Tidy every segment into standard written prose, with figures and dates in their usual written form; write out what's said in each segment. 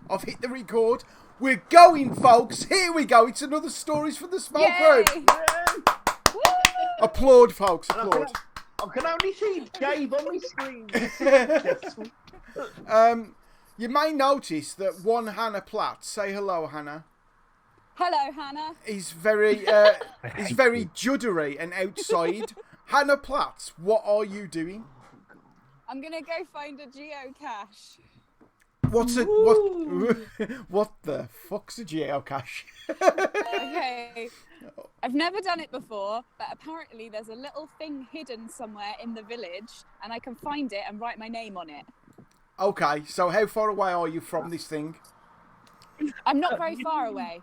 I've hit the record. We're going, folks. Here we go. It's another Stories from the Smoke Room. Applaud, folks. Applaud. I can only see Dave on my screen. You may notice that one Hannah Platts. Say hello, Hannah. Hello, Hannah. He's very juddery and outside. Hannah Platts, what are you doing? I'm gonna go find a geocache. What the fuck's a geocache? Okay. I've never done it before, but apparently there's a little thing hidden somewhere in the village, and I can find it and write my name on it. Okay, so how far away are you from this thing? I'm not very far away.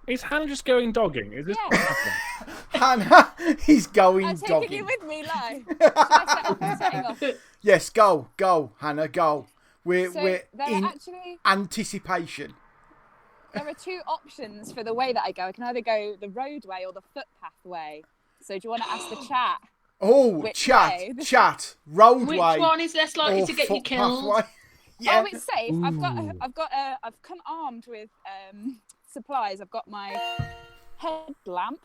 Is Hannah just going dogging? Is this what happened? Hannah, he's going I'm dogging. taking you with me, live. Should I setting off? Yes, go, Hannah, go. We're in actually anticipation. there are two options for the way that I go. I can either go the roadway or the footpath way. So do you want to ask the chat? Oh, Which chat, way? roadway. Which one is less likely to get you footpath killed? way? Yeah. Oh, it's safe. I've come armed with supplies. I've got my headlamp.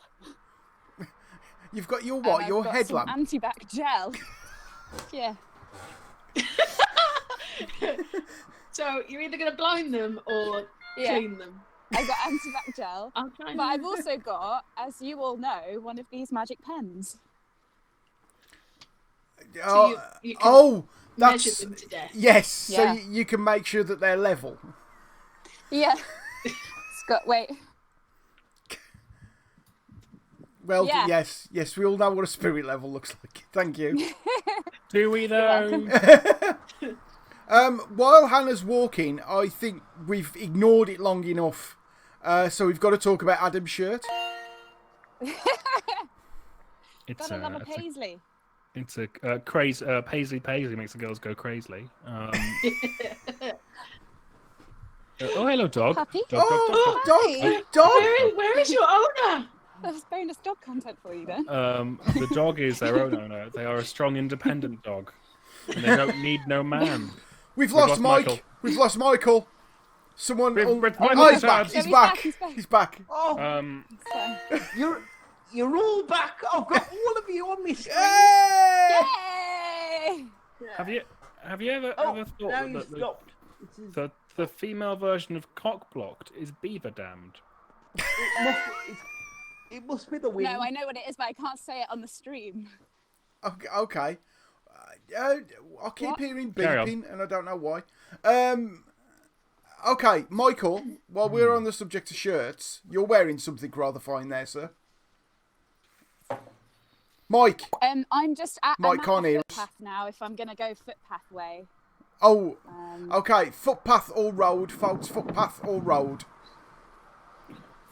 You've got your what? Your headlamp? Anti-bac gel. Yeah. So you're either going to blind them or clean them. I've got anti-bac gel. Okay. But I've also got, as you all know, one of these magic pens. So you can measure them to death. Yes, Yeah. so you can make sure that they're level. Yeah. Wait. Well, Yeah. yes, we all know what a spirit level looks like. Thank you. Do we though? While Hannah's walking, I think we've ignored it long enough. So we've got to talk about Adam's shirt. Gotta love a paisley. It's a crazy. Paisley makes the girls go crazy. Oh, hello, dog. Puppy? Dog. Where is your owner? That's bonus dog content for you then. The dog is their own owner. They are a strong, independent dog. And they don't need no man. We've lost Mike. Michael. We've lost Michael. Someone. Michael's back. He's back. He's back. Oh, you're all back. I've got all of you on my screen. Yay! Yay! Have you ever Now thought you stopped. that the female version of cock blocked is beaver damned? It must be the wind. No, I know what it is, but I can't say it on the stream. Okay. I keep hearing beeping, and I don't know why. Okay, Michael, while we're on the subject of shirts, you're wearing something rather fine there, sir. Mike. I'm just at Mike can't hear us. footpath now if I'm going to go footpath way. Oh, okay. Footpath or road, folks. Footpath or road.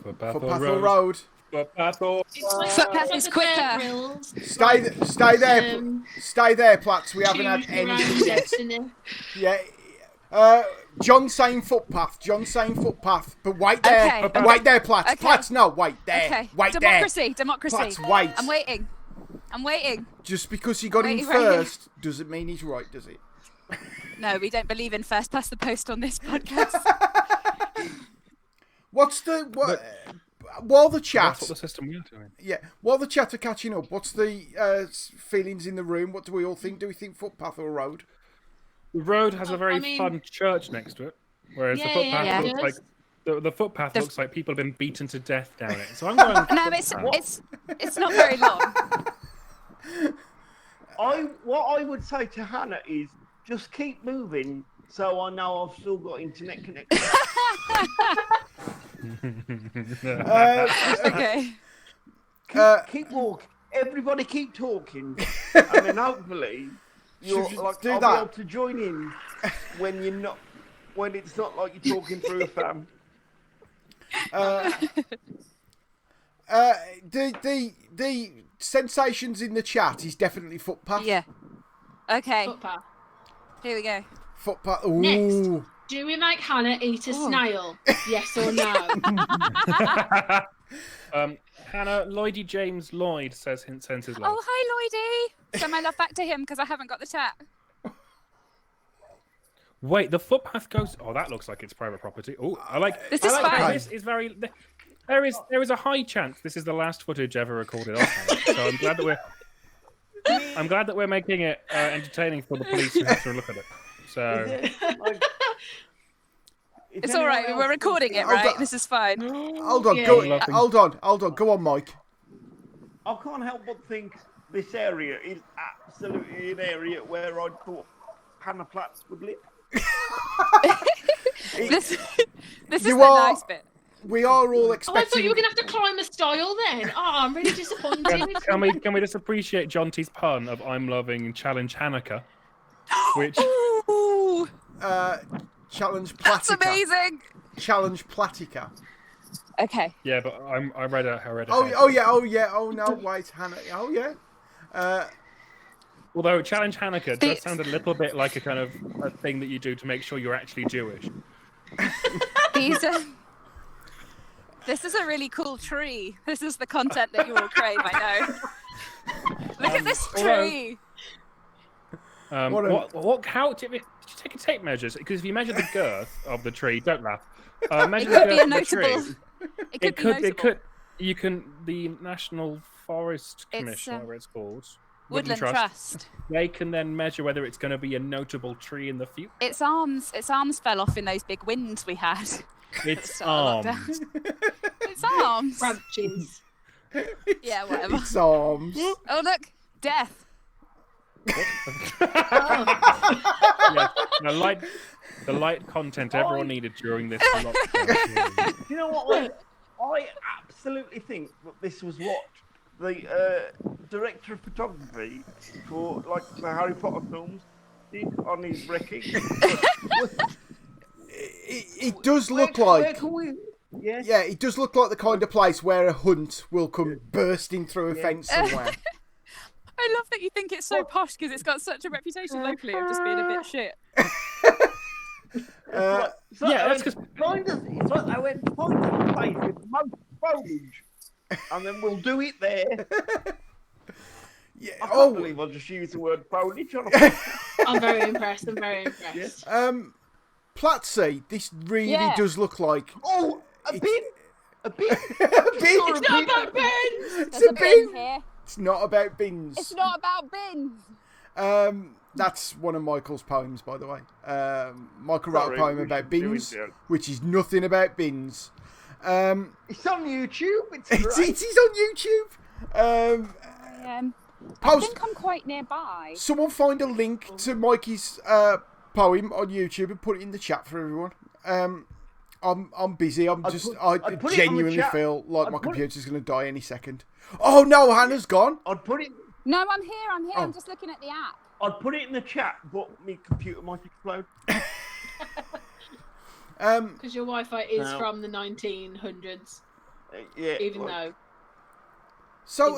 Footpath or road. Footpath is quicker. Stay there. Stay there, Platts. We haven't had anything yet. Yeah. John's saying footpath. But wait there. Okay. Wait there, Platts. Okay. Platts, no, wait there. Okay. Wait Democracy. Platts, wait. I'm waiting. Just because he got in Waiting right here. first doesn't mean he's right, does it? No, we don't believe in first past the post on this podcast. While the chat, That's what the system we are doing. yeah, while the chat are catching up, what's the feelings in the room? What do we all think? Do we think footpath or road? The road has a very fun church next to it, whereas the footpath looks like the footpath looks like people have been beaten to death down it. So I'm going. No, it's not very long. What I would say to Hannah is just keep moving, so I know I've still got internet connection. Okay. Keep walking. Everybody keep talking, and then hopefully you'll I'll be able to join in when it's not like you're talking through a fan. The sensations in the chat is definitely footpath. Yeah. Okay. Footpath. Here we go. Footpath. Ooh. Next. Do we make Hannah eat a snail? Yes or no? Hannah, Lloydie James Lloyd sends his love. Oh, hi, Lloydie. Send my love back to him because I haven't got the chat. Wait, the footpath goes. Oh, that looks like it's private property. Oh, I like. This is fine. This is very. There is a high chance this is the last footage ever recorded of Hannah. So I'm glad that we're making it entertaining for the police who have to look at it. So it's all right. We're recording it, right? This is fine. Hold on, hold on. Go on, Mike. I can't help but think this area is absolutely an area where I thought Hannah Platts would live. This is the nice bit. We are all expecting. Oh, I thought you were going to have to climb a stile then. Oh, I'm really disappointed. Can we just appreciate Jonty's pun of "I'm loving challenge Hanukkah," which challenge Platica. That's amazing. Challenge Platica. Okay. Yeah, but I read it. Oh yeah. Oh no, wait, Hannah. Oh yeah. Although challenge Hanukkah does sound a little bit like a kind of a thing that you do to make sure you're actually Jewish. This is a really cool tree. This is the content that you will crave, I know. Look at this tree. How did you take a tape measures? Because if you measure the girth of the tree, don't laugh. Measure it could the be girth a of the notable. tree. It could. It could. You can. The National Forest Commission, whatever it's called. Woodland Trust. They can then measure whether it's going to be a notable tree in the future. Its arms fell off in those big winds we had. Its arms. Its arms. Branches. Yeah, whatever. Its arms. Oh look, death. Yeah, the light content everyone needed during this lockdown. You know what? I absolutely think that this was what the director of photography for like the Harry Potter films did on his wreckage. It does look like. Yeah, it does look like the kind of place where a hunt will come bursting through a fence somewhere. I love that you think it's so posh because it's got such a reputation locally of just being a bit shit. That's because it's like I went find a place with most foliage, and then we'll do it there. Yeah. I can't believe I just used the word foliage on a I'm very impressed. Yes. Platsy, this really does look like. Oh, a bin. A bin. It's not about bins. It's a bin here. It's not about bins. It's not about bins. That's one of Michael's poems, by the way. Michael wrote a poem about bins, which is nothing about bins. It's on YouTube. It's on YouTube. I think I'm quite nearby. Someone find a link to Mikey's poem on YouTube and put it in the chat for everyone. I'm busy. I genuinely feel like my computer's going to die any second. Oh no, Hannah's gone. I'd put it. No, I'm here. Oh. I'm just looking at the app. I'd put it in the chat, but my computer might explode. Because your Wi-Fi is from the 1900s. Yeah. Even though. So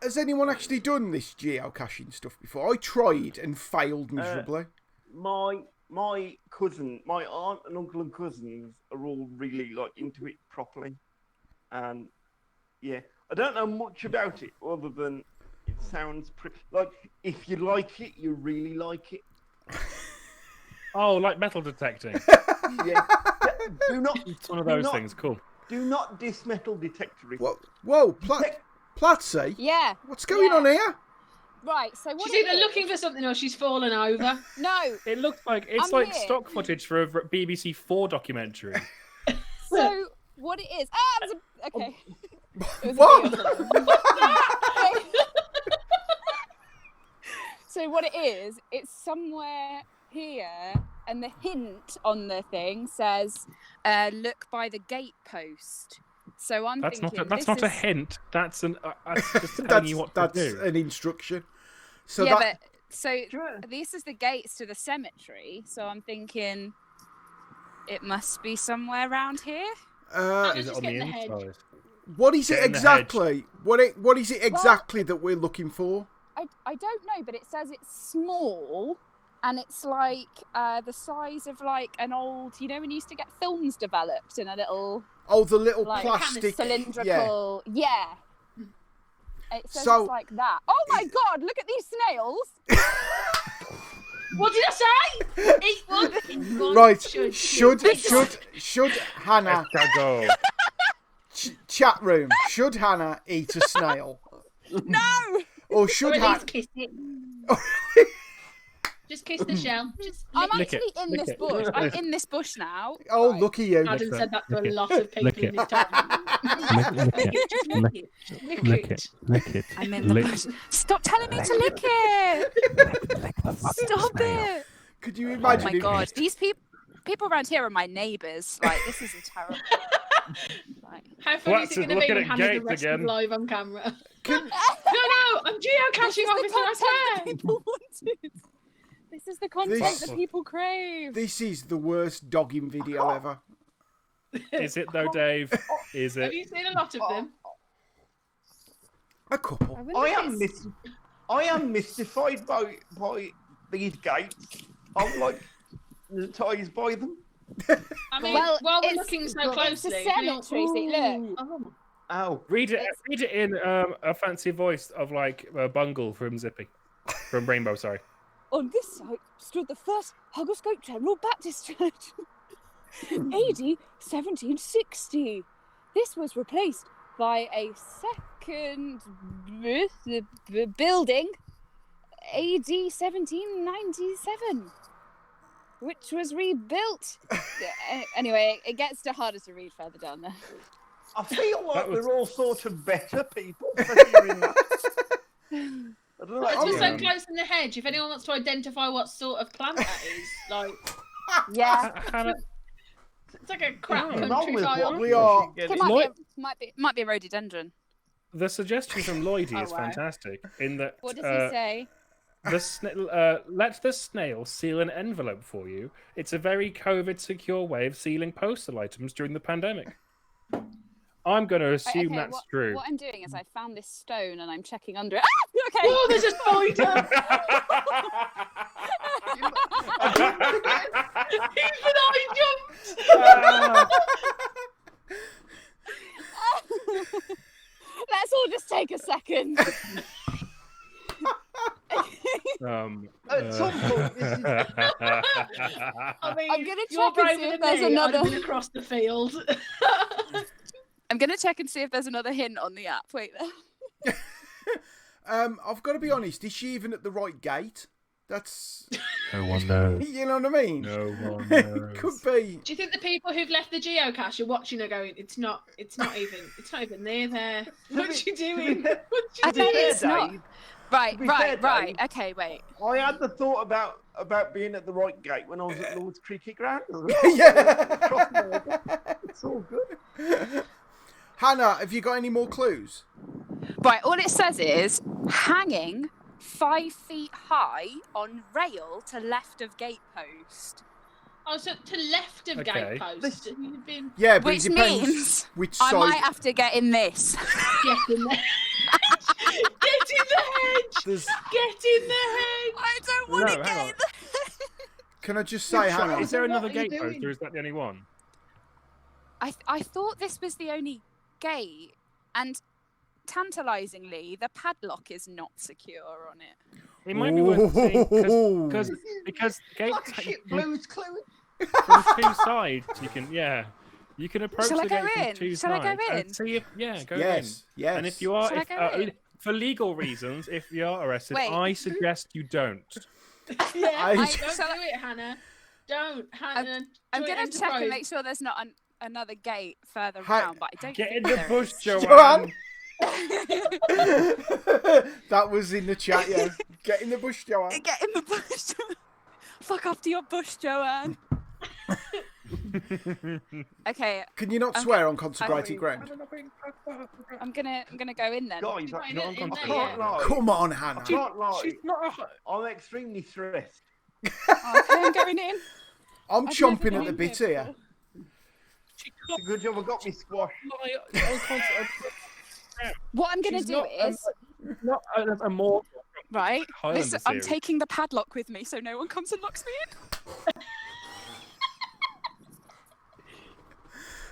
has anyone actually done this geocaching stuff before? I tried and failed miserably. My cousin, my aunt and uncle and cousins are all really into it properly, and yeah, I don't know much about it other than it sounds pretty. Like if you like it, you really like it. Oh, like metal detecting. Yeah. Do not. It's one of those things. Cool. Do not diss metal detectoring. Whoa, Platsy. Yeah. What's going on here? Right, so what she's either looking for something or she's fallen over. No. It looks like it's stock footage for a BBC 4 documentary. So what it is? Okay. What? So what it is? It's somewhere here, and the hint on the thing says, "Look by the gatepost." So that's not a hint. That's just telling you what to do. That's an instruction. So this is the gates to the cemetery. So I'm thinking it must be somewhere around here. Is it on the inside? What is it exactly? What is it exactly that we're looking for? I don't know, but it says it's small. And it's like the size of like an old, when you used to get films developed in a little... Oh, the little plastic... cylindrical... Yeah. It says it's like that. Oh my God, look at these snails! What did I say? Eat one. Eat one. Right. Should Hannah... Go. Chat room. Should Hannah eat a snail? No! Or should Or at Hannah... least kiss it. Just kiss the shell. Just I'm lick actually it. in this bush. I'm in this bush now. Oh, Right. look at you. Adam said that to a lot of people Lick in it. this town. Lick it. Lick it. I'm in the bush. Stop telling me to lick it! Stop it! Could you Oh imagine? my god, these people around here are my neighbours. Like, this is terrible. Like, How funny is What's it it going to be looking when at Hannah's Gates arrested again? live on camera? Can- No, I'm this geocaching is the officer, I content that swear. people wanted. This is the content that people crave. This is the worst dogging video ever. Is it though, Dave? Is Have it? you seen a lot of them? A couple. I am mystified by these gates. I'm like hypnotised by them. I mean, Well, while we're it's- looking so it's a closely... cemetery, see, look. Oh. Ow. Read it in a fancy voice of like Bungle from Zippy, from Rainbow. Sorry. On this site stood the first Hugglescope General Baptist Church. AD 1760. This was replaced by a second building, AD 1797, which was rebuilt. Anyway, it gets harder to read further down there. I feel like was- we're all sort of better people for hearing that. I don't know. Because we're Yeah. so close in the hedge, if anyone wants to identify what sort of plant that is, like, Yeah, Hannah, it's like a crap What's wrong country with file. what We are- get it it. might be a rhododendron. the suggestion from Lloydie Oh, is wow. fantastic. In that, What does he say? let the snail seal an envelope for you. It's a very COVID-secure way of sealing postal items during the pandemic. I'm going to assume Okay, that's true. What I'm doing is I found this stone and I'm checking under it. Ah! Okay. Oh, there's a spider! Even I jumped! Let's all just take a second. At some point, this is I mean, I'm gonna you're check and see braver if than there's me. another- I'd have been across the field. I'm gonna check and see if there's another hint on the app. Wait there. I've got to be honest. Is she even at the right gate? That's No one knows. you know what I mean. No one It knows. could be. Do you think the people who've left the geocache are watching are going, it's not even near there. What you doing? What I you bet doing? it's not. Right, To be fair, right. Dave, Okay, wait. I had the thought about being at the right gate when I was at Lord's Cricket Ground. Yeah. It's all good. Hannah, have you got any more clues? Right, all it says is hanging 5 feet high on rail to left of gatepost. Oh, so to left of Okay. gatepost. You've been Yeah, but Which it depends means which I side. might have to get in this. get in the Get in the hedge! There's- Get in the hedge! I don't want to No, get hang in on. the... Can I just say, Hannah? Is there What another are you gate post, doing? or is that the only one? I thought this was the only gate, and tantalisingly, the padlock is not secure on it. It might be worth seeing because gates Like a shit blues clue. from two sides. You can approach Shall I the go gate from in? two Shall I sides go in? and see if go Yes, in. yes. And if you are, Shall I if, go in? for legal reasons, if you are arrested, Wait. I suggest you don't. Yeah, I- don't shall do it, Hannah. Don't, Hannah. I'm Joint going to check and enterprise. make sure there's not another gate further Hi- round, but I don't Get in think the there bush, is. Joanne. That was in the chat, yeah. Get in the bush, Joanne. Get in the bush. Fuck off to your bush, Joanne. Okay, Can you not I'm- swear on consecrated ground? I'm gonna go in then. Guys, Not in Not it- on in I there, can't yeah. lie. Come on, I Hannah. can't lie. She's not. I'm extremely stressed. Okay, I'm going in. I'm I've chomping never at the been bit here here. before. It's a good job I got me squash. What I'm gonna She's do not, is not a more right. Highlander Listen, I'm series. taking the padlock with me, so no one comes and locks me in.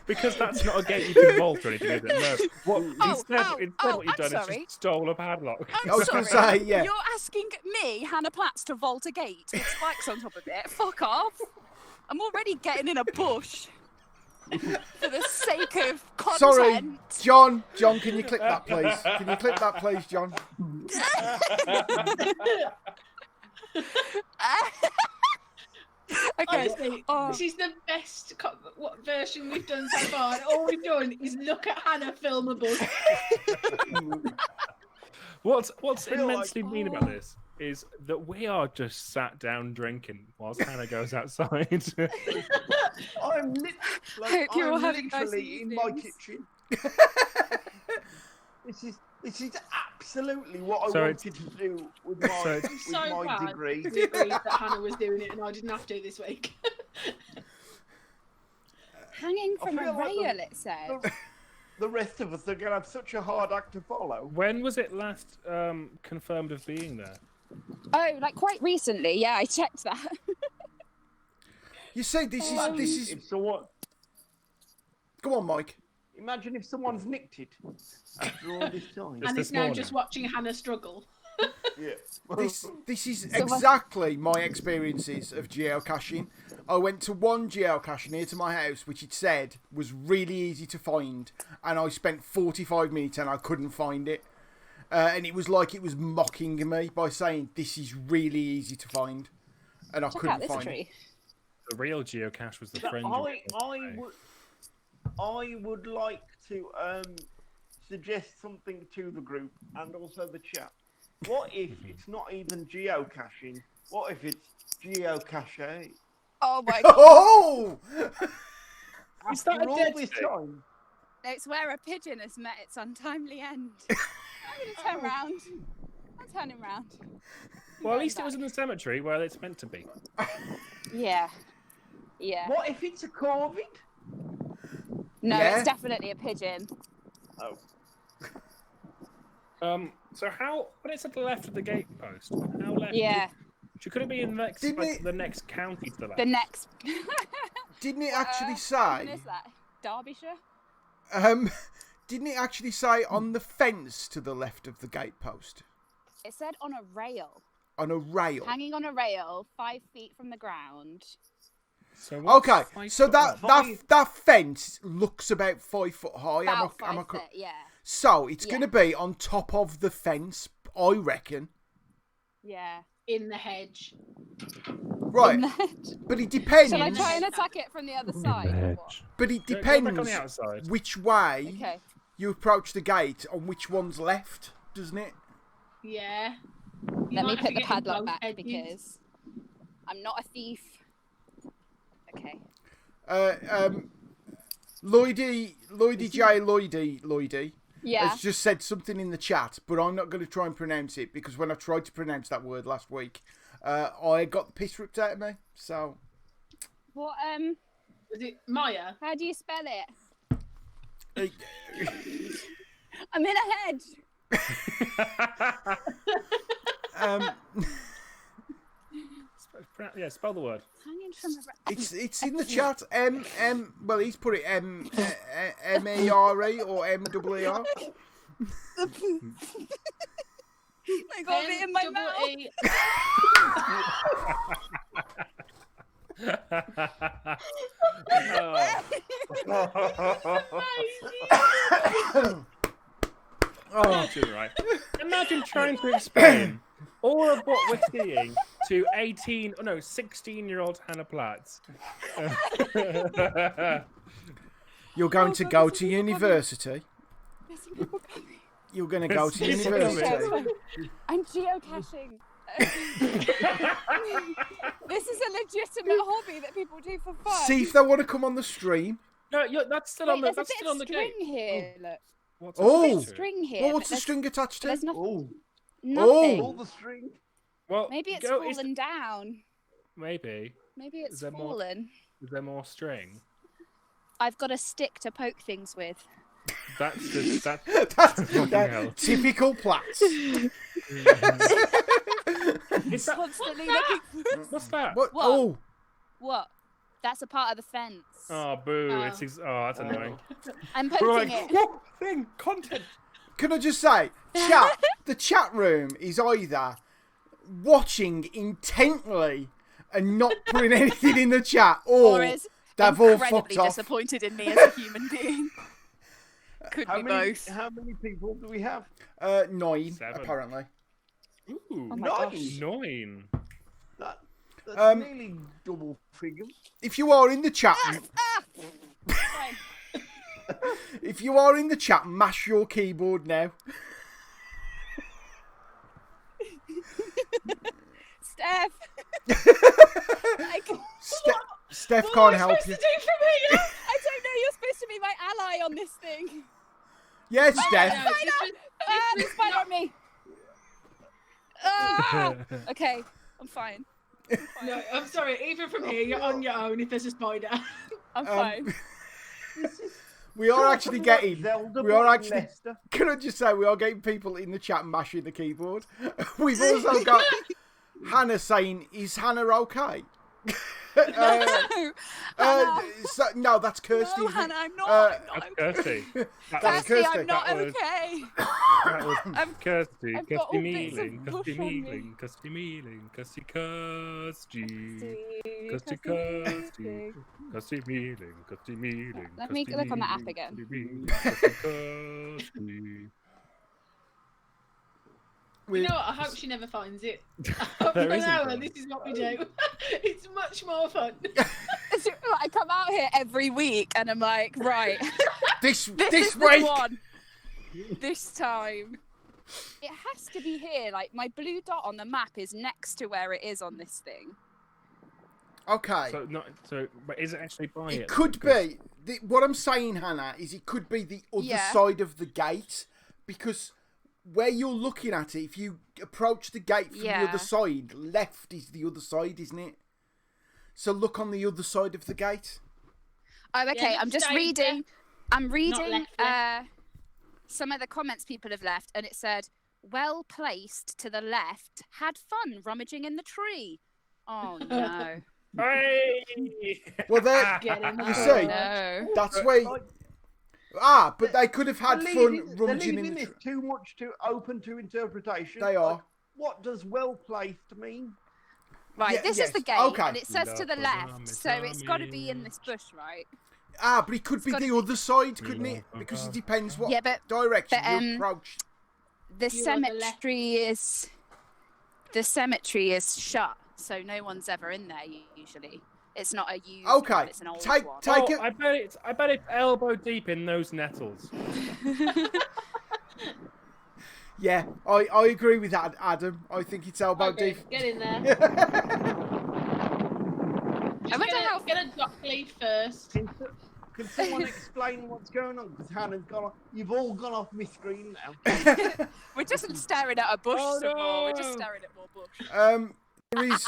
Because that's not a gate you can vault or anything, is it? No. Instead, what you've I'm done is sorry. just stole a padlock. I'm I was going to sorry. say, yeah. You're asking me, Hannah Platts, to vault a gate with spikes on top of it? Fuck off. I'm already getting in a bush for the sake of content. Sorry, John, can you click that, please? Can you click that, please, John? Okay. Honestly, this is the best version we've done so far. And all we've done is look at Hannah film a bush. What's immensely mean about this is that we are just sat down drinking whilst Hannah goes outside. I'm Hope you're all having literally in my nice kitchen. This is absolutely what I So wanted to do with my, I'm so with my glad degree. we agreed that Hannah was doing it and I didn't have to this week. Hanging from a feel like rail, it said. The rest of us are going to have such a hard act to follow. When was it last confirmed of being there? Oh, like quite recently. Yeah, I checked that. You see, this is. If someone, Go on, Mike. imagine if someone's nicked it after all this time. And this it's now morning. just watching Hannah struggle. Yeah. This is exactly my experiences of geocaching. I went to one geocache near to my house, which it said was really easy to find, and I spent 45 minutes and I couldn't find it. And it was like it was mocking me by saying this is really easy to find, and I Check out couldn't this find tree. it. The real geocache was the So friend. I would like to suggest something to the group and also the chat. What if it's not even geocaching? What if it's geocache? Oh my god. Oh! Is that After a all dead this thing? time, It's where a pigeon has met its untimely end. I'm gonna turn round. I'm turning round. Well, at least it was in the cemetery where it's meant to be. Yeah. Yeah. what if it's a corvid? No, Yeah. it's definitely a pigeon. Oh, So how? When it's at the left of the gate post, how left? Yeah. Could it be in the next, Didn't like, it- the next county to the left? The next. Didn't it actually What say? is that? Derbyshire? Didn't it actually say on the fence to the left of the gatepost? It said on a rail. On a rail. Hanging on a rail, 5 feet from the ground. So what's Okay, 5 so foot that fence looks about 5 foot high. About 5 foot, yeah. So it's Yeah. going to be on top of the fence, I reckon. Yeah. In the hedge. Right, but it depends. Shall I try and attack it from the other side? Or what? But it Go back on depends the outside. which way Okay. you approach the gate on which one's left, doesn't it? Yeah. You Let me might have put to the get in padlock both back edges. because I'm not a thief. Okay. Lloydie Yeah. has just said something in the chat, but I'm not going to try and pronounce it because when I tried to pronounce that word last week, I got the piss ripped out of me. So, What? Was it Maya? How do you spell it? uh, I'm in a hedge. Yeah, spell the word. Hanging from a rail. it's in the chat. Well, he's put it M-A-R-E or M-E-E-R. I got it in my mouth. N-double-E. Imagine, right? Imagine trying to explain all of what we're seeing to 16-year-old Hannah Platts. You're going Oh, to God, go there's to people university. There's some people coming. You're going to go to There's people university. I'm geocaching. This is a legitimate hobby that people do for fun. See if they want to come on the stream. No, that's still Wait, on the. there's That's a bit still on of the string gate. here. Look, What's Oh. there's a on bit of string here. Well, but what's the string attached to? There's nothing. oh, Nothing. all the string. Well, Maybe it's go, is fallen down. Maybe. Maybe it's there more? fallen. Is there more string? I've got a stick to poke things with. That's just that. That typical Platts. Is that Constantly looking for what's that? What? What? Oh, what? That's a part of the fence. Oh, boo. That's annoying. I'm We're poking like, it. what thing? Content. Can I just say, chat, the chat room is either watching intently and not putting anything in the chat, or is they've all fucked incredibly off. disappointed in me as a human being. Could be both. How many people do we have? 9, 7. apparently. Ooh, Oh my gosh. 9. That's nearly double figures. If you are in the chat, Fine. if you are in the chat, mash your keyboard now. Steph. Steph What can't am I help supposed you. to do from here? I don't know. You're supposed to be my ally on this thing. Yes, No, Steph. this was Spider not- on me. Ah! Okay, I'm fine. No, I'm sorry. Even from here, you're on your own if there's a spider. I'm fine. We are actually getting. Zelda We are by actually. Leicester. Can I just say we are getting people in the chat mashing the keyboard. We've also got Hannah saying, "Is Hannah okay?" No, that's Kirsty. No, Hannah, I'm not. That's Kirsty. That's Kirsty, Kirsty. I'm not That was- okay. That was Kirsty. I've got Kirsty all bits of Mealing. bush Kirsty on me. Mealing. Kirsty Mealing. Kirsty Kirsty. Kirsty, Kirsty. Kirsty Mealing. Kirsty Mealing. Let me Kirsty look on the app Mealing, again. Kirsty Mealing, Kirsty Kirsty. You know what? I hope she never finds it. For There an isn't hour, one. this is what we do. It's much more fun. I come out here every week and I'm like, right, This this is the week. one. This time. It has to be here. Like, my blue dot on the map is next to where it is on this thing. Okay. But is it actually by it? It could be. What I'm saying, Hannah, is it could be the other Yeah. side of the gate, because where you're looking at it, if you approach the gate from the Yeah. other side, left is the other side, isn't it? So look on the other side of the gate. Oh, okay. Yeah, I'm just stay reading. left. I'm reading left. some of the comments people have left, and it said, "Well placed to the left. Had fun rummaging in the tree." Oh no! Hey! Well, there. Get him You out. see, No. that's where. But they could have had fun rummaging in the this tree. too much to open to interpretation. They are. Like, what does well placed mean? Right. Yeah, this yes, is the gate, okay. and it says to the left, so it's got to be in this bush, right? But it could be gotta the other side, couldn't it? Because it depends what Yeah, but direction you um, approach. the You're on the left. cemetery is shut, so no one's ever in there usually. It's not a used Okay, one, it's an old take one. it. I bet it's elbow deep in those nettles. Yeah, I agree with that, Adam. I think it's elbow Okay, deep. get in there. I wonder how. Get a dock leaf first. Can someone explain what's going on? Because Hannah's gone off. You've all gone off my screen now. We're just staring at a bush Oh, some more. We're no. just staring at more bush.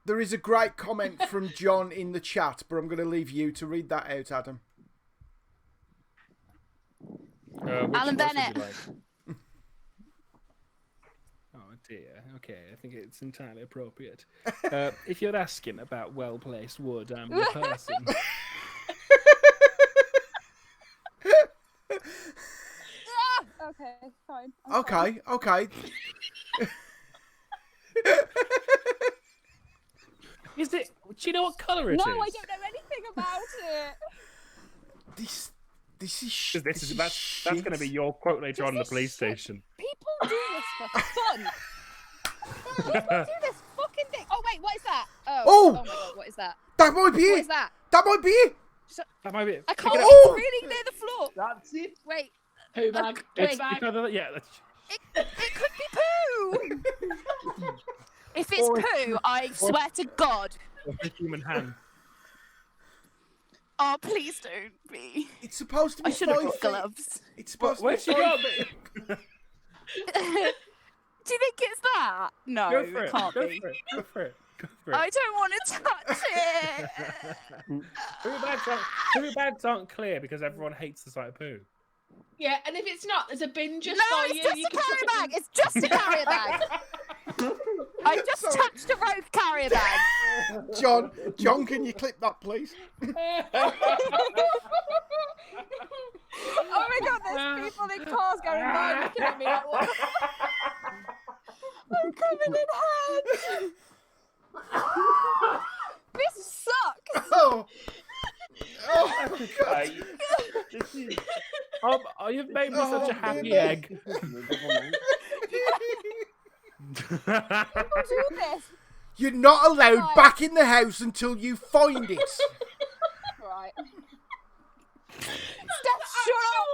There is a great comment from John in the chat, but I'm going to leave you to read that out, Adam. Alan Bennett. Oh dear. Okay, I think it's entirely appropriate. If you're asking about well-placed wood, I'm the person. Okay, fine. Okay. Is it? Do you know what colour it is? No, I don't know anything about it. This is 'Cause that's going to be your quote later on in the police station. People do this for fun. People do this fucking thing. Oh wait, what is that? Oh my god, what is that? That might be What it. is that? That might be it. That might be it. I can't. Pick it It's Oh! really near the floor. That's it. Wait, Poo bag. Wait. Poo bag. Yeah, that's... it could be poo. If it's poo, I swear to God. a human hand. Oh, please don't be. It's supposed to be I should have 5 brought feet. gloves. It's supposed to be Where's she 5 got? feet. Do you think it's that? No, Go for it it. can't Go be. for it. Go for it. Go for it. I don't want to touch it. Poo bags aren't clear because everyone hates the sight of poo. Yeah, and if it's not, there's a bin just No, by it's you. just You a can put carrier it bag. It's just a carrier bag. I just touched a rope carrier bag. John, can you clip that, please? Oh my god, there's people in cars going by looking at me like, what? I'm covered in hands. This sucks. Oh Okay. This is. You've made me such a happy egg. People do this. You're not allowed back in the house until you find it. Right. Steph, shut up.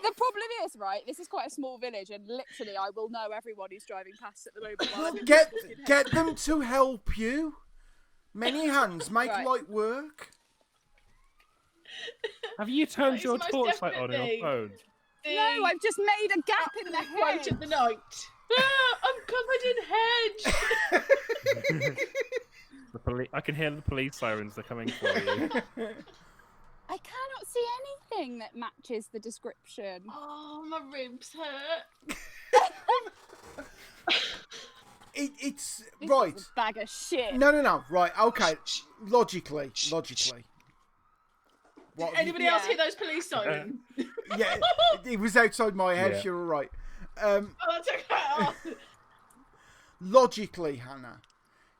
The problem is, right, this is quite a small village and literally I will know everyone who's driving past at the moment. While I'm in Get them to help you. Many hands make light work. Have you turned your most torchlight on your definitely. phone? No, I've just made a gap in the Quote hedge. of the night. I'm covered in hedge. I can hear the police sirens. They're coming for you. I cannot see anything that matches the description. Oh, my ribs hurt. It's This right. is a bag of shit. No. Right. Okay. Logically. What have Anybody else hear those police sirens? Yeah, it was outside my house. Yeah. You're all right. Oh, that's okay. Logically, Hannah,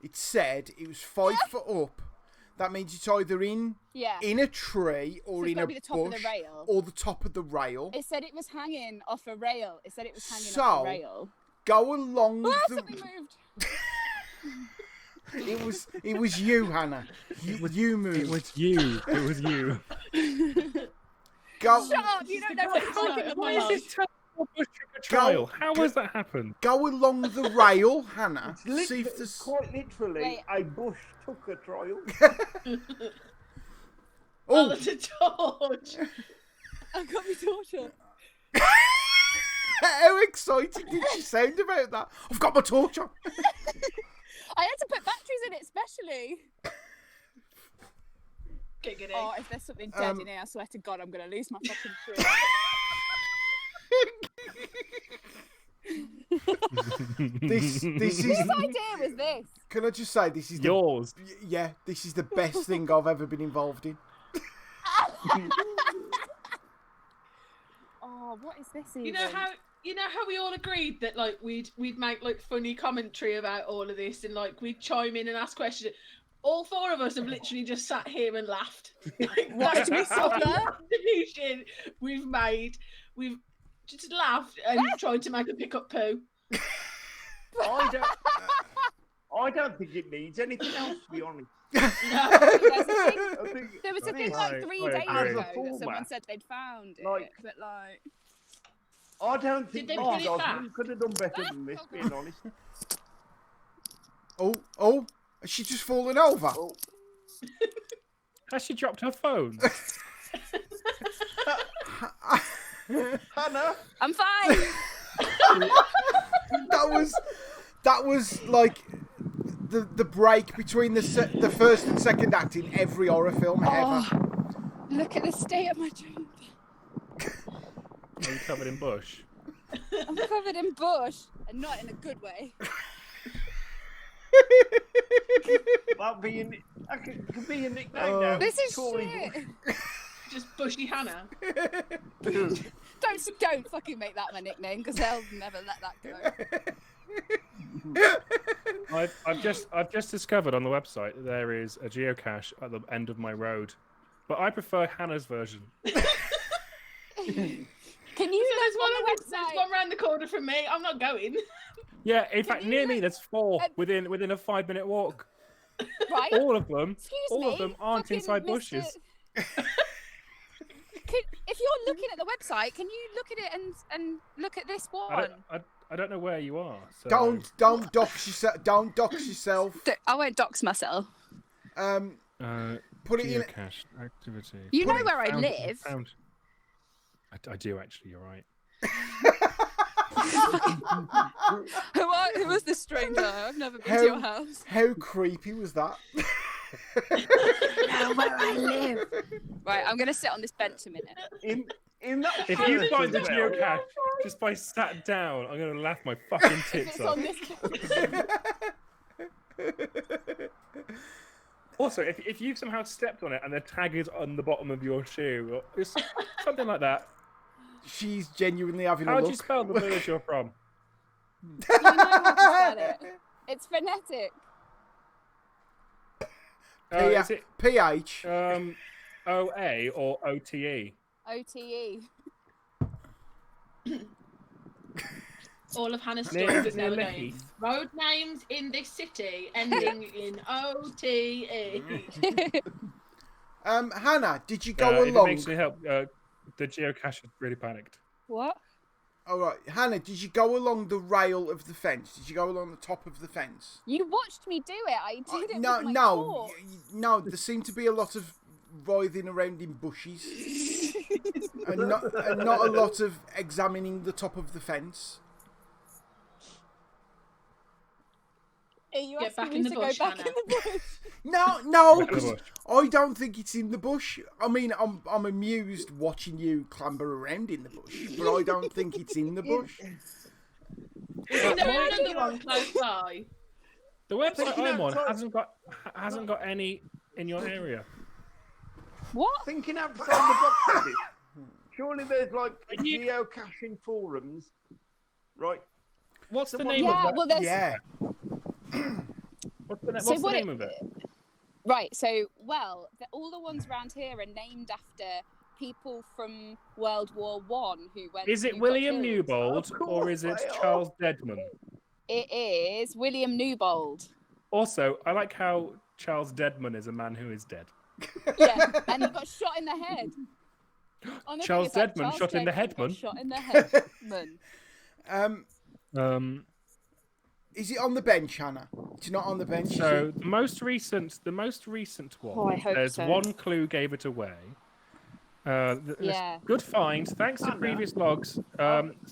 it said it was 5 foot up. That means it's either in a tree or So it's in gotta a be the top of the bush rail. or the top of the rail. It said it was hanging off a rail. It said it was hanging So, off a rail. Go along Something moved. It was you, Hannah. You moved. It was you. Go. Shut up! You don't know what it's like in the Why Why is bush. this terrible bush trial? How has that happened? Go along the rail, Hannah. See if It's there's. quite literally Wait. a bush took a trial. Oh, that's a torch. I've got my torch up. How excited did she sound about that? I've got my torch on. I had to put batteries in it, especially. Giggity. Oh, if there's something dead in here, I swear to God, I'm going to lose my fucking shit. This is. Whose idea was this? Can I just say this is Yours. Yeah, this is the best thing I've ever been involved in. Oh, what is this even? You know how we all agreed that like we'd make like funny commentary about all of this and like we'd chime in and ask questions. All 4 of us have literally just sat here and laughed. Like, Watched me suffer. Division we've made. We've just laughed and tried to make a pick up poo. I don't think it needs anything else, to be honest. There was a thing like 3 I days agree. ago As a that someone format, said they'd found it, like- but like... I don't think Did they Nick put it back? Osmond could have done better than this, being honest. Oh, has she just fallen over? Oh, Has she dropped her phone? Hannah, I'm fine! That was like the break between the first and second act in every horror film ever. Oh, look at the state of my jump. Are you covered in bush? I'm covered in bush, and not in a good way. that could be a nickname now. This is Tory shit! Just Bushy Hannah. Don't fucking make that my nickname, because they'll never let that go. I've just discovered on the website that there is a geocache at the end of my road, but I prefer Hannah's version. Can you There's look on the there's website? one round the corner from me. I'm not going. Yeah, in fact, you near me look- there's 4 within a 5-minute walk. Right? All of them, Excuse all me, of them aren't fucking inside Mr. bushes. If you're looking at the website, can you look at it and look at this one? I don't know where you are. So... Don't dox yourself. Don't dox yourself. I won't dox myself. Put it in. Geocache activity. You know Put it- where I live. I do actually. You're right. Who was this stranger? I've never been to your house. How creepy was that? Know where I live. Right, I'm gonna sit on this bench a minute. In that If first you find the as well, geocache just by sat down, I'm gonna laugh my fucking If tits it's off. on this. Also, if you've somehow stepped on it and the tag is on the bottom of your shoe, or it's something like that. She's genuinely having a How look. do you spell the village you're from? You know how to spell it. It's phonetic. Is it PH. OA or OTE? OTE. All of Hannah's Near stories Leith. nowadays. Road names in this city ending in OTE. Hannah, did you go If it along? makes me help, the geocache is really panicked. What? All right, Hannah, did you go along the rail of the fence? Did you go along the top of the fence? You watched me do it. I did it No, with my no, fork. no. There seemed to be a lot of writhing around in bushes, and not a lot of examining the top of the fence. Are you Get asking back me in the to bush, go back Hannah. in the bush? No, Back in the because bush. I don't think it's in the bush. I mean, I'm amused watching you clamber around in the bush, but I don't think it's in the bush. Is there another one close by? The website Thinking I'm on outside- hasn't got any in your area. What? Thinking outside the box a bit. Surely there's like geocaching forums, right? What's the Someone- name Yeah, of that? well, there's. Yeah. What's the So what name of it? Right, so, well, all the ones around here are named after people from World War One who went. Is it who got William killed. Newbold Of or course is it they are. Charles Deadman? It is William Newbold. Also, I like how Charles Deadman is a man who is dead. Yeah, and he got shot in the head. On the thing, Charles it's like, Deadman Charles shot in the Deadman got headman? Shot in the headman. Is it on the bench, Hannah? It's not on the bench. is So it? the most recent one. Oh, I hope There's so. one clue gave it away. There's Yeah. Good find. Thanks to Hannah. previous logs.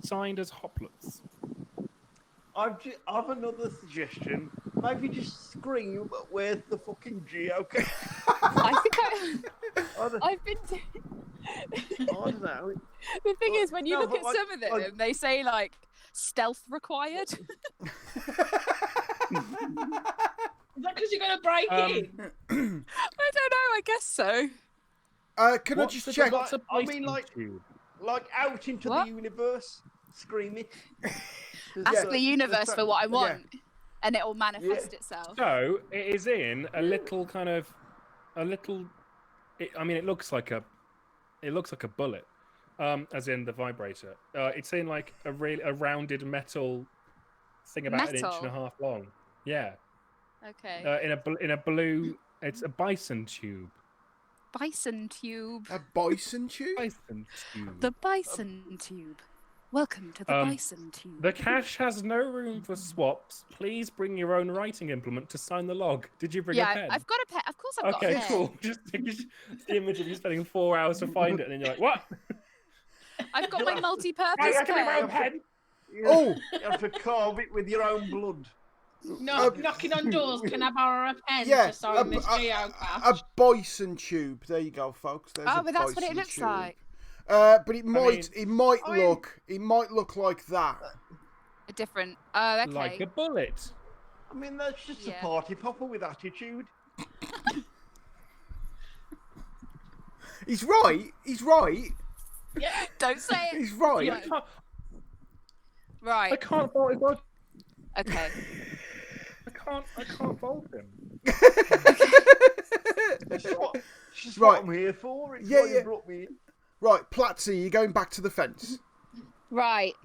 Signed as Hoplets. I've another suggestion. Maybe just scream, where's the fucking geocache? I think I've been. I don't know. The thing is, when you No, look but at like- some of them, like- they say like stealth required. Is that because you're going to break in? I don't know. I guess so. Can I just check? Like, I mean, placement like- tube? Like out into What? the universe, scream it. Ask the universe for what I want, Yeah. and it will manifest itself. So it is in a little kind of it looks like a bullet, as in the vibrator. It's in like a rounded metal thing about an inch and a Metal? half long. Yeah, Okay. in a blue. It's a bison tube. Bison tube. A bison tube? Bison tube. The bison tube. Welcome to the bison tube. The cache has no room for swaps. Please bring your own writing implement to sign the log. Did you bring a pen? I've got a pen. Of course, I've got a Okay, pen. cool. Just the image of you spending 4 hours to find it, and then you're like, "What? I've got my I multi-purpose have to bring my own pen. pen." Oh! You have to carve it with your own blood. No, knocking on doors. Can I borrow a pen Yeah, to sign this geocache? a bison tube. There you go, folks. There's Oh, a but that's what it bison looks tube. like. But it might mean- look like that. A different. Oh, okay. Like a bullet. I mean, that's just Yeah. a party popper with attitude. He's right. He's right. Yeah. Don't say it. He's right. Yeah. I Right. can't fault him. Okay. I can't fault him. It's just what Right. I'm here for. It's Yeah, why yeah. you brought me in. Right, Plattsy, you're going back to the fence. Right.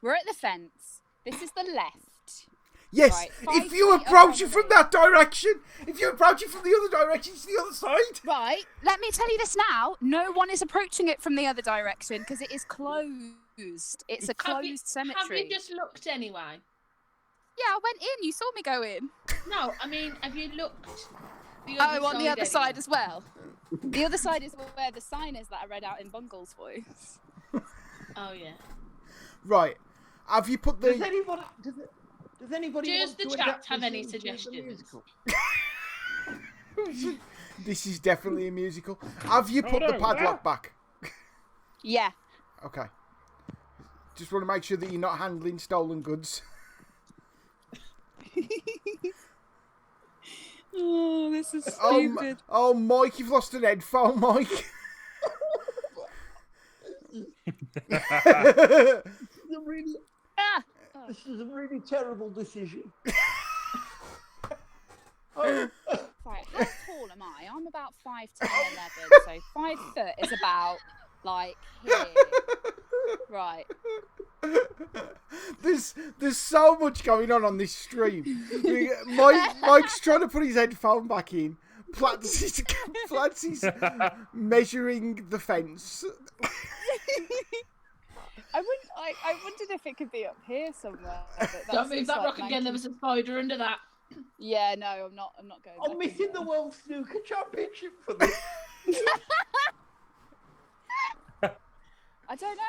We're at the fence. This is the left. Yes, Right, if 5 you feet approach up it on from the that direction, if you approach it from the other direction, it's the other side. Right. Let me tell you this now. No one is approaching it from the other direction because it is closed. It's a Have you- closed cemetery. Have you just looked anyway? Yeah, I went in. You saw me go in. No, I mean, have you looked? Oh, on the other side anyway? as well. The other side is where the sign is that I read out in Bungle's voice. Oh yeah. Right, have you put Does the... anybody? Does anybody Does want the to chat adapt have this any into a suggestions? musical? This is definitely a musical. Have you put Oh, the no. padlock Ah. back? Yeah. Okay. Just want to make sure that you're not handling stolen goods. Oh, this is stupid. Oh, Mike, you've lost an headphone, Mike. This is a really terrible decision. Right, how tall am I? I'm about 5'10", 11, so 5 foot is about like here. Right. There's so much going on this stream. Mike's trying to put his headphone back in. Platts is measuring the fence. I wondered if it could be up here somewhere. Don't move that rock again. There was a spider under that. Yeah, no, I'm not going. I'm missing the World Snooker Championship for this. I don't know.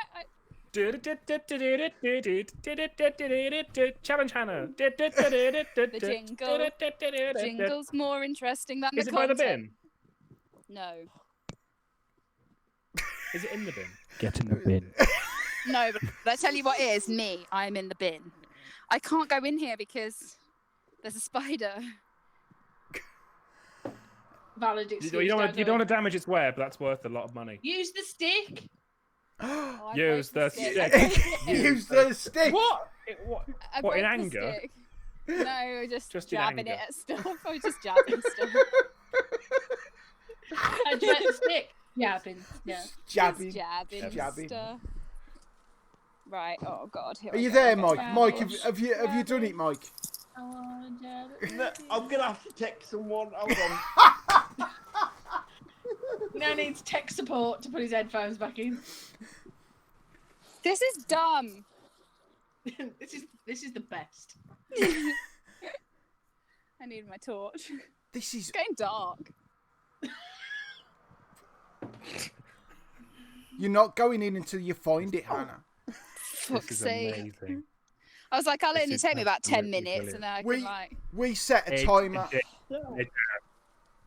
Challenge Hannah. The jingle's more interesting than the content. Is it by the bin? No. Is it in the bin? Get in the bin. No, but I tell you what it is, me. I'm in the bin. I can't go in here because there's a spider. Valid excuse. You don't want to damage its web. That's worth a lot of money. Use the stick. Oh, Use the stick. Use the stick. What in anger? Stick. No, just jabbing in it at stuff. I was just jabbing stuff. And you like the stick. Jabbing. Yeah. Jabbing stuff. Right. Oh God. Are you there, Mike? Mike, have you done it, Mike? No, I'm gonna have to text someone. Hold on. Now needs tech support to put his headphones back in. This is dumb. This is the best. I need my torch. This is It's getting dark. You're not going in until you find it, Hannah. Fuck's sake. Amazing. I was like, I'll only is take me about 10 absolutely minutes, and then I can like. We set a timer.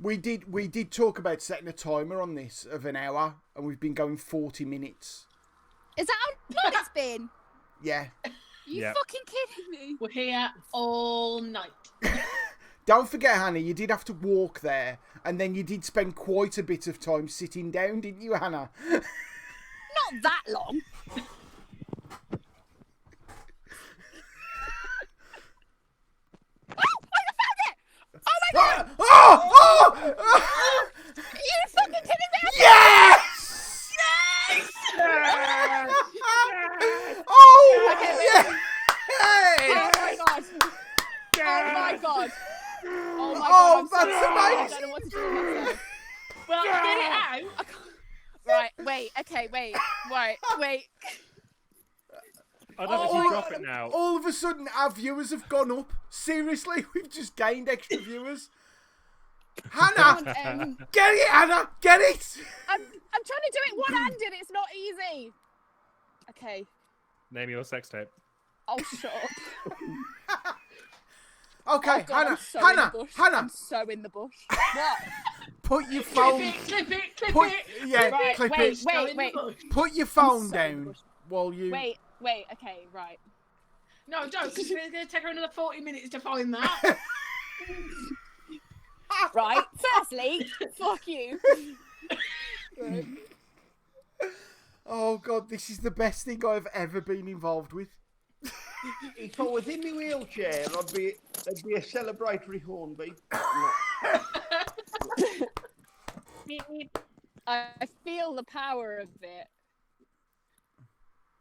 We did talk about setting a timer on this of an hour, and we've been going 40 minutes. Is that how long it's been? Yeah. You fucking kidding me? We're here all night. Don't forget, Hannah, you did have to walk there, and then you did spend quite a bit of time sitting down, didn't you, Hannah? Not that long. You fucking kidding me? Yes! Yes! Oh! Okay, Yeah! Oh my god! Oh my god! Oh my Oh, god! that's amazing! I amazing! don't know what to do with myself. Well, get it out. Right, wait, okay, wait. I don't know if you drop it now. All of a sudden, our viewers have gone up. Seriously, we've just gained extra viewers. Hannah! Get it, Hannah! Get it! I'm trying to do it one-handed, it's not easy. Okay. Name your sex tape. Oh, shut up. Okay, Oh God, Hannah, Hannah, I'm so in the bush. What? put your phone. Clip it. Yeah, Right, clip wait, it. wait. Put your phone down while you. Wait, okay, right. No, don't, because it's going to take her another 40 minutes to find that. Right, firstly, fuck you. Right. Oh God, this is the best thing I've ever been involved with. If I was in my wheelchair, there'd be a celebratory hornbeat. I feel the power of it.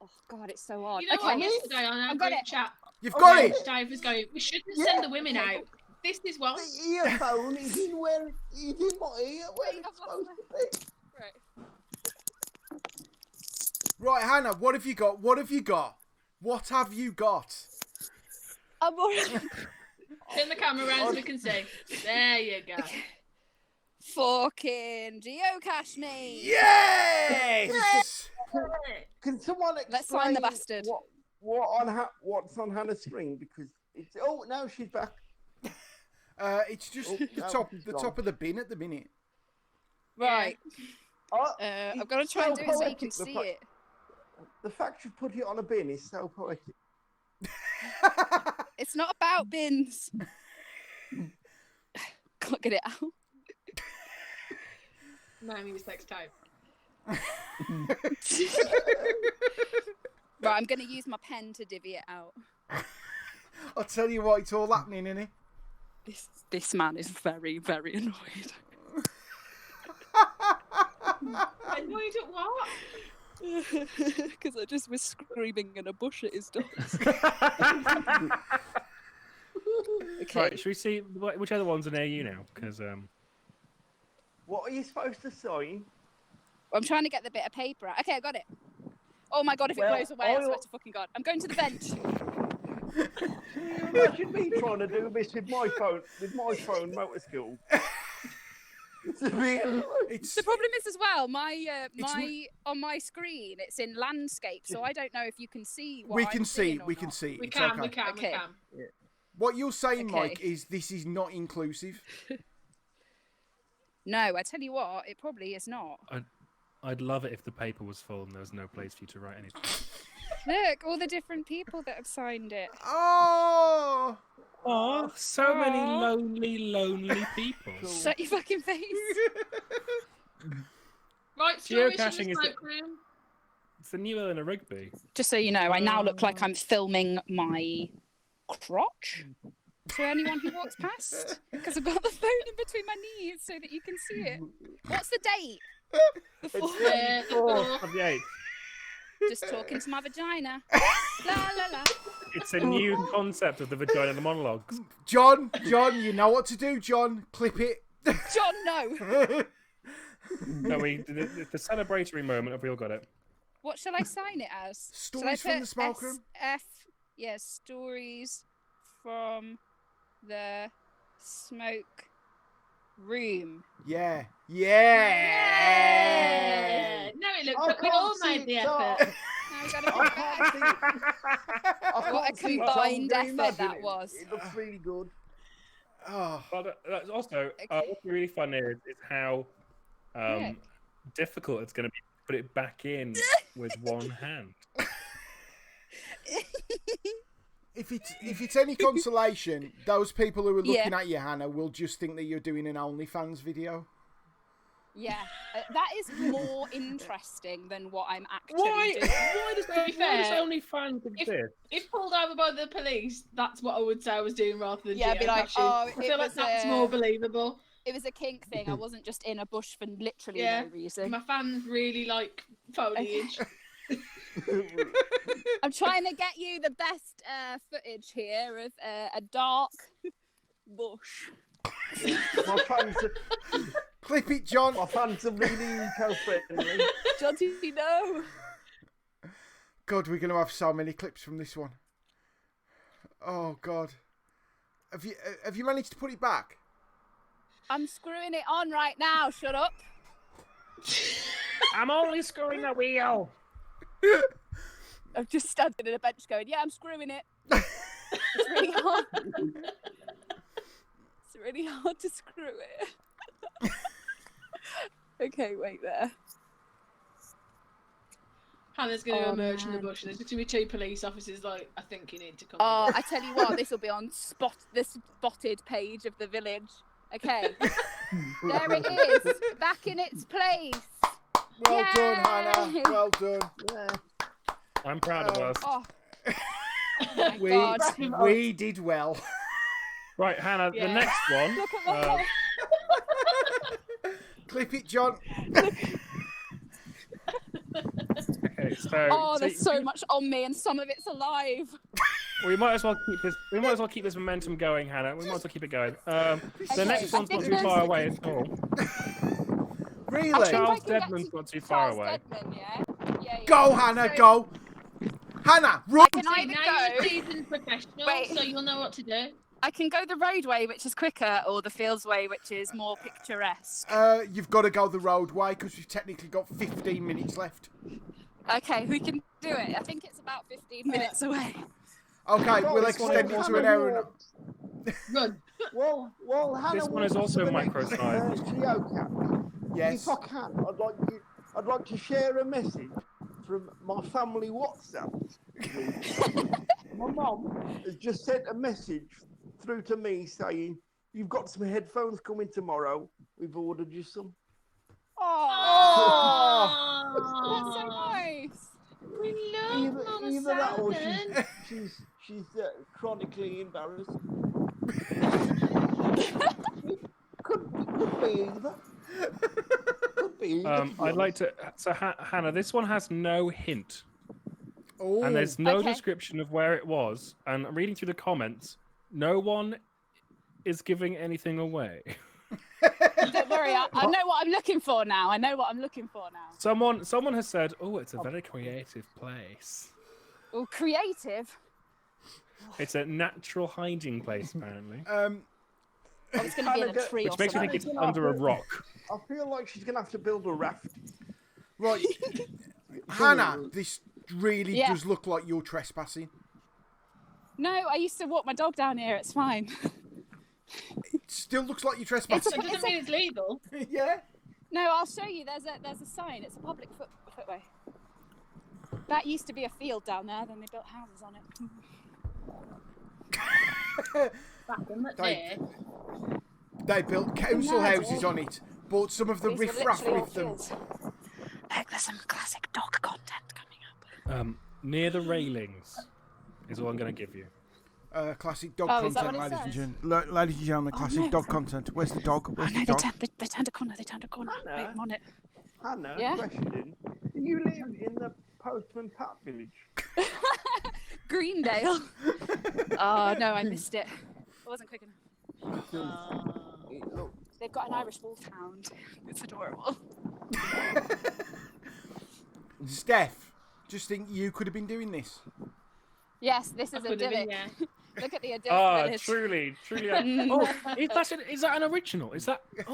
Oh God, it's so hard. You know what? Yesterday on our group chat, You've got it. Dave was going, we shouldn't send the women out. This is what. The earphone is in where it's in my ear where it's supposed to be. Right. Right, Hannah, what have you got? What have you got? What have you got? I'm already... Turn the camera around so we can see. There you go. Fucking geocache me. Yes! Can someone explain Let's find the bastard. what's on Hannah's screen? Because it's now she's back. It's just the top of the bin at the minute. Right. I've got to try and do it so you can see it. The fact you put it on a bin is so poetic. It's not about bins. Can't get it out. No, I mean it's next time. Right, I'm going to use my pen to divvy it out. I'll tell you what, it's all happening, isn't it? This man is very, very annoyed. Annoyed at what? Because I just was screaming in a bush at his dogs. Okay. Right, should we see which other ones are near you now? Because What are you supposed to sign? I'm trying to get the bit of paper out. Okay, I got it. Oh my god, if it blows away, I swear to fucking god. I'm going to the bench. Can you imagine me trying to do this with my phone motor skill? The problem is as well, my on my screen it's in landscape, so I don't know if you can see what we can see. We can see. We It's can. okay. We can. Okay. We can. Yeah. What you're saying, Okay. Mike, is this is not inclusive. No, I tell you what, it probably is not. I'd love it if the paper was full and there was no place for you to write anything. Look, all the different people that have signed it. Oh, Oh, so many lonely people. Shut your fucking face. Right, stories from Geocaching the is smoke room. It's the new Eleanor Rigby. Just so you know, I now look like I'm filming my crotch to anyone who walks past, because I've got the phone in between my knees so that you can see it. What's the date? The fourth. Of the 8th. Just talking to my vagina. La la la. It's a new concept of the vagina and the monologues. John, you know what to do, John. Clip it. John, no. No, the celebratory moment. Have we all got it? What shall I sign it as? Stories Shall I from the smoke room? Yes, stories from the smoke room. Yeah. No, it looks like we all made the effort. Now we gotta put it back. What a combined effort that was. It looks really good. Oh, But also, what's really fun is how difficult it's going to be to put it back in with one hand. if it's any consolation, those people who are looking at you, Hannah, will just think that you're doing an OnlyFans video. Yeah, that is more interesting than what I'm actually Why? doing. Why does OnlyFans exist? If pulled over by the police, that's what I would say I was doing rather than Yeah, be like, I feel like that's more believable. It was a kink thing. I wasn't just in a bush for literally no reason. My fans really like foliage. I'm trying to get you the best footage here of a dark bush. My fans are, Clip it, John. my fans are really eco-friendly. John, do you know? God, we're going to have so many clips from this one. Oh, God. Have you managed to put it back? I'm screwing it on right now. Shut up. I'm only screwing the wheel. I'm just standing in a bench going, yeah, I'm screwing it. It's really hard. It's really hard to screw it. Okay, wait there. Hannah's going to emerge from the bush and there's going to be 2 police officers like, I think you need to come. Oh, I tell you what, this will be on the spotted page of the village. Okay. There it is, back in its place. Well done, Yay! Hannah. Well done. Yeah. I'm proud of us. Oh my God. We did well. Right, Hannah, Yeah. the next one. Look at my head. Clip it, John. Okay, so Oh, there's so much on me and some of it's alive. we might as well keep this. We might as well keep this momentum going, Hannah. We might as well keep it going. The next one's not too far away at all. Really? Charles Deadman's not too far away. Deadman, yeah. Go, Hannah, go. Hannah, run. Can I either Now you're a go? seasoned professional, Wait. so you'll know what to do. I can go the roadway, which is quicker, or the fields way, which is more picturesque. You've got to go the roadway because we've technically got 15 minutes left. Okay, we can do it. I think it's about 15 minutes away. Okay, No, we'll it's extend it to Hannah an hour. Run. Well, Hannah, This one is also micro-sized. geocache. Yes. If I can, I'd like to share a message from my family WhatsApp group. My mum has just sent a message through to me saying, "You've got some headphones coming tomorrow. We've ordered you some." Oh! That's so nice. We love Mama Either that or Southern. she's chronically embarrassed. Could be either. Could be either. I'd like to. So Hannah, this one has no hint. Oh. And there's no Okay. description of where it was. And I'm reading through the comments. No one is giving anything away. Don't worry, I know what I'm looking for now. Someone has said, "Oh, it's a very creative place." Oh, creative. It's a natural hiding place, apparently. It's going to be in a tree Which or makes me something. think it's under a rock. I feel like she's gonna have to build a raft. Right. Hannah, this really Yeah. does look like you're trespassing. No, I used to walk my dog down here. It's fine. It still looks like you're trespassing. That doesn't mean it's legal. Yeah. No, I'll show you. There's a sign. It's a public footway. That used to be a field down there. Then they built houses on it. Back in the day. They built council No, houses on it, but some of the These were riffraff literally with them. fields. Look, there's some classic dog content coming up. Near the railings is all I'm going to give you. Classic dog Oh, is that content, what it ladies and says? gentlemen. Ladies and gentlemen, classic no. dog content. Where's the dog? Oh Where's no, the they dog? turned a corner. Wait, I'm on it. Hannah, Yeah? question. Do you live in the Postman Pat village? Greendale. Oh no, I missed it. I wasn't quick enough. Look, They've got an Irish wolfhound. It's adorable. Steph, just think you could have been doing this. Yes, this is Could have been, idyllic. yeah. Look at the idyllic Ah, village. truly. Is that an original? Is that? Oh,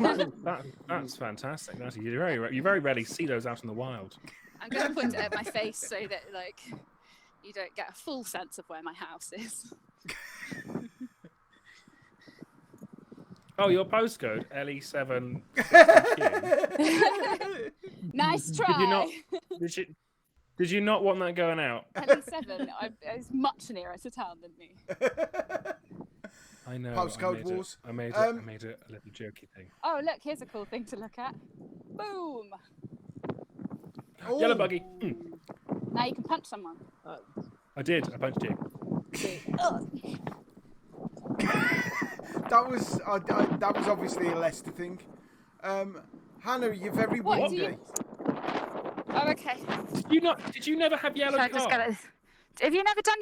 my word, that's fantastic. You very rarely see those out in the wild. I'm going to point it at my face so that like you don't get a full sense of where my house is. Oh, your postcode LE7. Nice try. Did you not want that going out? LE7. I was much nearer to town than me. I know. Postcode wars. I made it a little jokey thing. Oh, look, here's a cool thing to look at. Boom. Oh. Yellow buggy. Now you can punch someone. I did. I punched you. That was obviously a Leicester thing. Hannah, you're very What, windy. do you- Oh, okay. Did you never have yellow Shall I just car? get it? Have you never done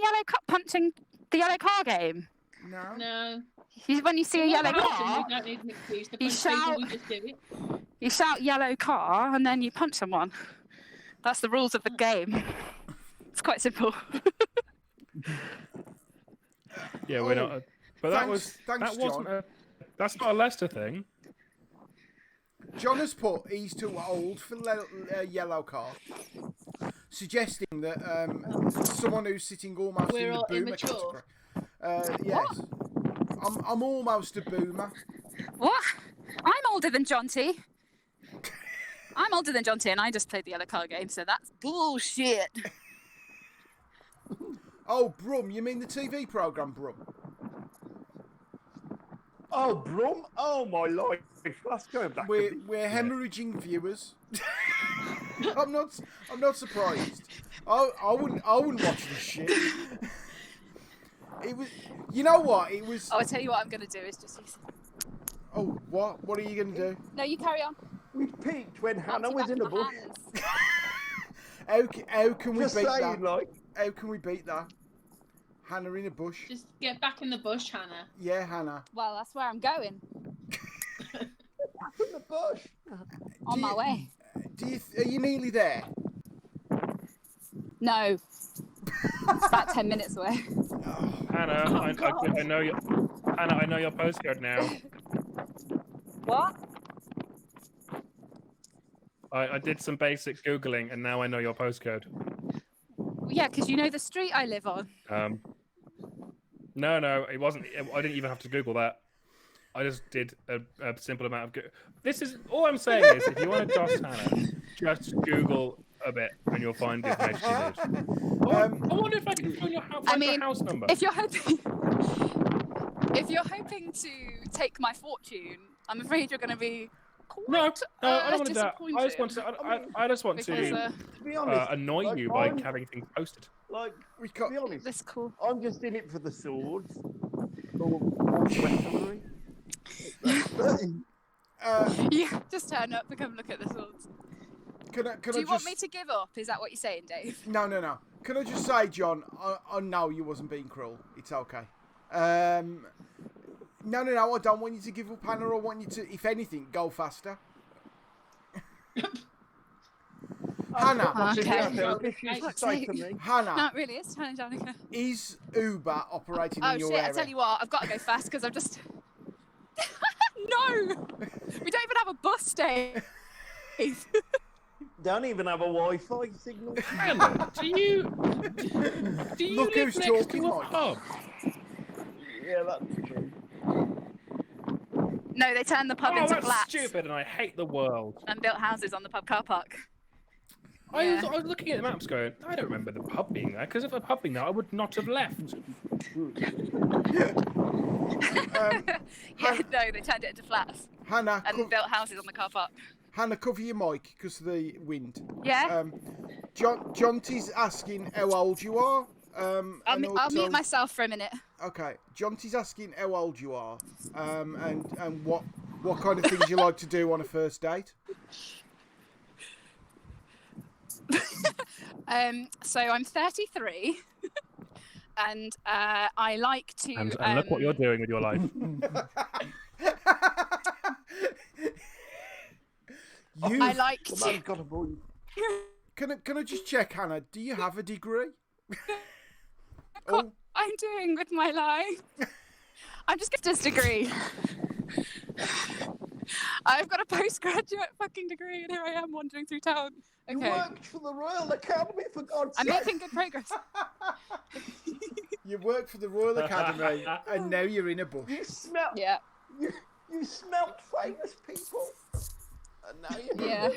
punching the yellow car game? No. No. When you see a yellow car, We don't need an excuse to You punch people, shout. we just do it. you shout yellow car and then you punch someone. That's the rules of the game. It's quite simple. Yeah, we're not. But thanks, that's not a Leicester thing. John has put he's too old for yellow car, suggesting that someone who's sitting almost We're in the all boomer immature. category. Yes, I'm almost a boomer. What? I'm older than John T. I'm older than John T, and I just played the yellow car game, so that's bullshit. Oh, Brum, you mean the TV programme Brum? oh, Brum! Oh my life! Let's go back. We're hemorrhaging viewers. I'm not surprised. I wouldn't watch this shit. It was, you know what? It was. Oh, I tell you what I'm going to do is just use... Oh, what? What are you gonna do? No, you carry on. We peaked when Hannah was Back in to the my bush. hands. How can we Just beat saying, that? like, How can we beat that? Hannah in a bush. Just get back in the bush, Hannah. Yeah, Hannah. Well, that's where I'm going. in the bush. On my way. Are you nearly there? No. It's about 10 minutes away. Hannah, I know your Hannah, I know your postcode now. What? I did some basic Googling and now I know your postcode. Yeah, because you know the street I live on. No, it wasn't. I didn't even have to Google that. I just did a simple amount of. This is all I'm saying is, if you want to DOS Hannah, just Google a bit and you'll find the information you need. I wonder if I can find your house number. If you're hoping to take my fortune, I'm afraid you're going to be quite I don't want that. disappointed. I just want to to be honest, annoy you by having things posted. Like, We to be got. honest, That's cool. I'm just in it for the swords. Or weaponry. Yeah, just turn up and come look at the swords. Do you want me to give up? Is that what you're saying, Dave? No. Can I just say, John, I know you wasn't being cruel. It's okay. No, I don't want you to give up, Hannah. I want you to, if anything, go faster. Hannah. Okay. Hannah. No, it really is tiny Danica. Is Uber operating in your shit, area? I tell you what, I've got to go fast because I'm just... No! We don't even have a bus, Dave. Don't even have a Wi-Fi signal. Hannah, do you Look live who's next talking, to a Mike. pub? Yeah, that's true. No, they turned the pub Oh, into that's flats stupid, and I hate the world. and built houses on the pub car park. I was looking at the maps going, I don't remember the pub being there, because if the pub being there, I would not have left. No, they turned it into flats Hannah, and built houses on the car park. Hannah, cover your mic because of the wind. Yeah? Jonty's asking how old you are. I'll mute myself for a minute. Okay, Jonty's asking how old you are, and what kind of things you like to do on a first date. So I'm 33, and I like to. And look what you're doing with your life. I like to. Man's got a voice. Can I just check, Hannah? Do you have a degree? What I'm doing with my life. I'm just getting this degree. I've got a postgraduate fucking degree, and here I am wandering through town. Okay. You worked for the Royal Academy, for God's I'm sake. making good progress. You work for the Royal Academy, and now you're in a bush. You smelt. Yeah. You smelt famous people. And now you. Yeah.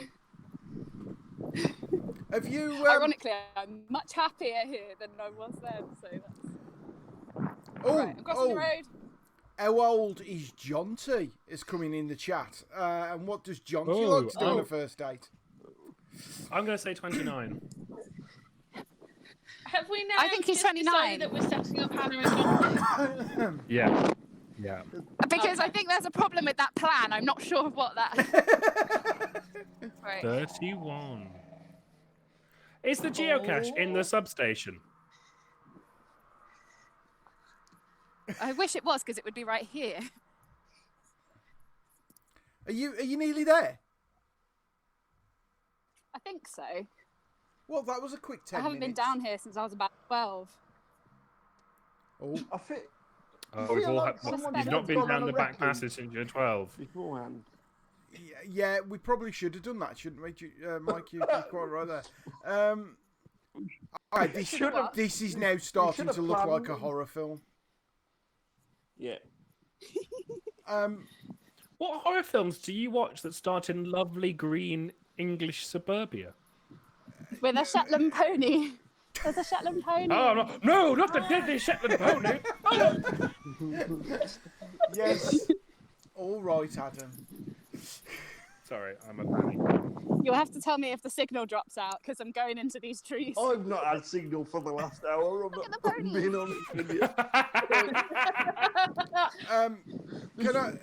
Have you? Ironically, I'm much happier here than I was then. So that's. Right, I'm crossing the road. How old is Jonty? Is coming in the chat. And what does Jonty like to do on a first date? I'm going to say 29. Have we now? I think he's 29. decided that we're setting up Hannah and Jonty? Yeah. Because I think there's a problem with that plan. I'm not sure of what that. Right. 31. Is the geocache in the substation? I wish it was because it would be right here. Are you nearly there? I think so. Well, that was a quick 10 I haven't minutes. been down here since I was about 12. Oh, I think. You've not been down the back passage since you're 12. Beforehand. yeah, we probably should have done that, shouldn't we, Mike? You're quite right there. Alright, this is now starting to look like a horror film. Yeah. What horror films do you watch that start in lovely green English suburbia? With a Shetland pony. There's a Shetland pony. Oh, no, not the deadly Shetland pony. Oh. Yes. All right, Adam. Sorry, I'm a panic. You'll have to tell me if the signal drops out because I'm going into these trees. I've not had signal for the last hour. Look at the pony. Being honest with you. Can I?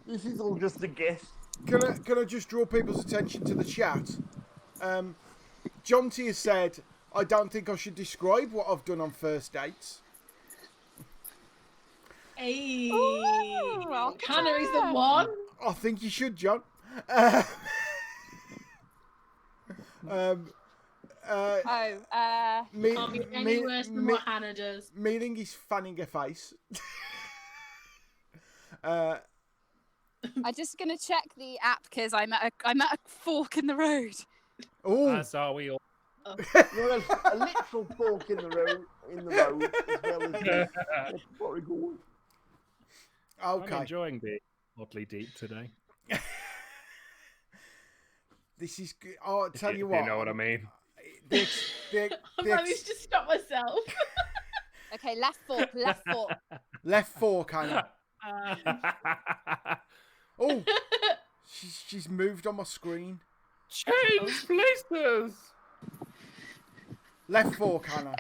This is all just a guess. Can I just draw people's attention to the chat? Jonty has said, I don't think I should describe what I've done on first dates. Hey, Ooh, Hannah is the one. I think you should, John. Can't be any worse than what Hannah does. Meaning he's fanning her face. I'm just gonna check the app because I'm at a fork in the road. Oh, As are we all. There's a literal fork in the road, as well as that's very good. okay. I'm enjoying being oddly deep today. This is good. Oh, I'll tell you if what. You know what I mean? I managed to stop myself. Okay, left fork, left fork. Left fork, Hannah. Oh, she's moved on my screen. Change places. Left fork, Hannah.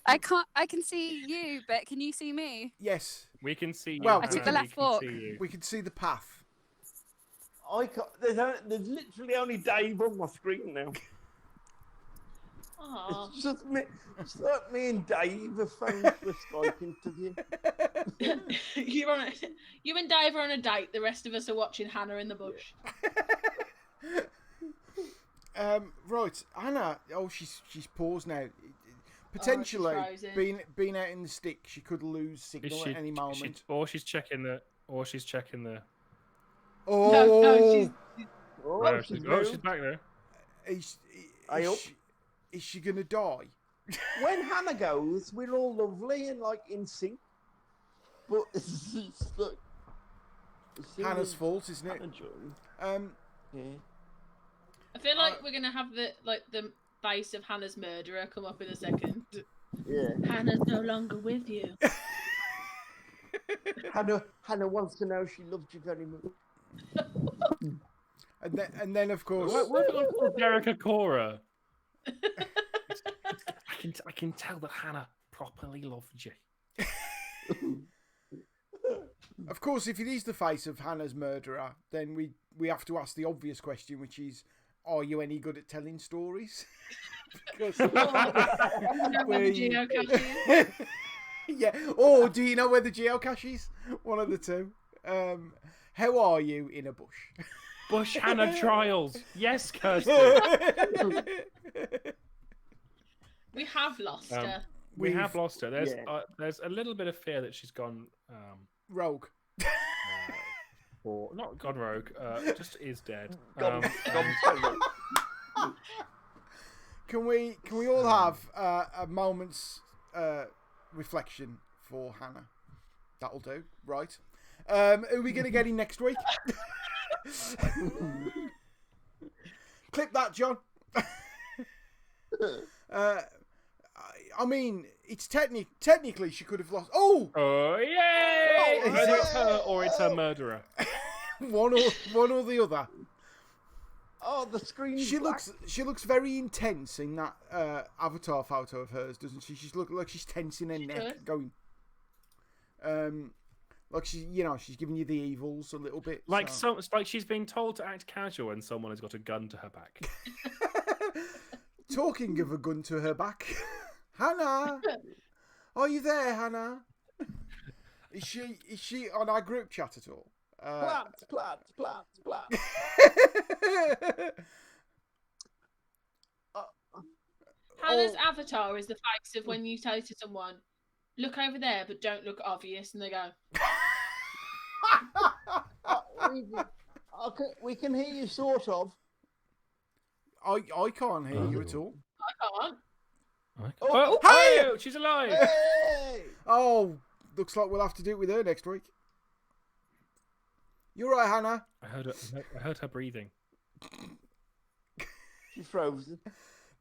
I can see you, but can you see me? Yes. We can see you. Well, I took the left fork. We can see the path. I can't, there's literally only Dave on my screen now. Aww. It's just me and Dave have phoned for a Skype interview. You and Dave are on a date. The rest of us are watching Hannah in the bush. Right, Hannah. Oh, she's paused now. Potentially, being out in the stick, she could lose signal at any moment. Or she's checking the. Oh, No, she's back there. Is she gonna die? When Hannah goes, we're all lovely and like in sync. But it's like Hannah's fault, isn't it? Yeah. I feel like we're gonna have the face of Hannah's murderer come up in a second. Yeah. Hannah's no longer with you. Hannah wants to know she loved you very much. And then of course, what Derek Cora? I can tell that Hannah properly loved you. Of course, if it is the face of Hannah's murderer, then we have to ask the obvious question, which is, are you any good at telling stories? Because yeah. Or do you know where the geocache is? One of the two. How are you in a bush? Bush Hannah trials. Yes, Kirsty. We have lost her. We have lost her. There's a little bit of fear that she's gone rogue. Or not gone rogue. Just is dead. Can we all have a moment's reflection for Hannah? That'll do, right? Are we going to get in next week? Clip that, John. I mean, it's technically she could have lost. Oh, yay! Either it's her or it's her murderer. one or the other. Oh, the screen. She looks very intense in that avatar photo of hers, doesn't she? She's looking like she's tensing her neck, going. Like she's giving you the evils a little bit. It's like she's being told to act casual and someone has got a gun to her back. Talking of a gun to her back, Hannah, are you there, Hannah? Is she on our group chat at all? Plats. Hannah's avatar is the face of when you say to someone, "Look over there, but don't look obvious," and they go. We can hear you, sort of. I can't hear you at all. I can't. Oh, hey! She's alive! Hey! Oh, looks like we'll have to do it with her next week. You're right, Hannah. I heard her breathing. She's frozen.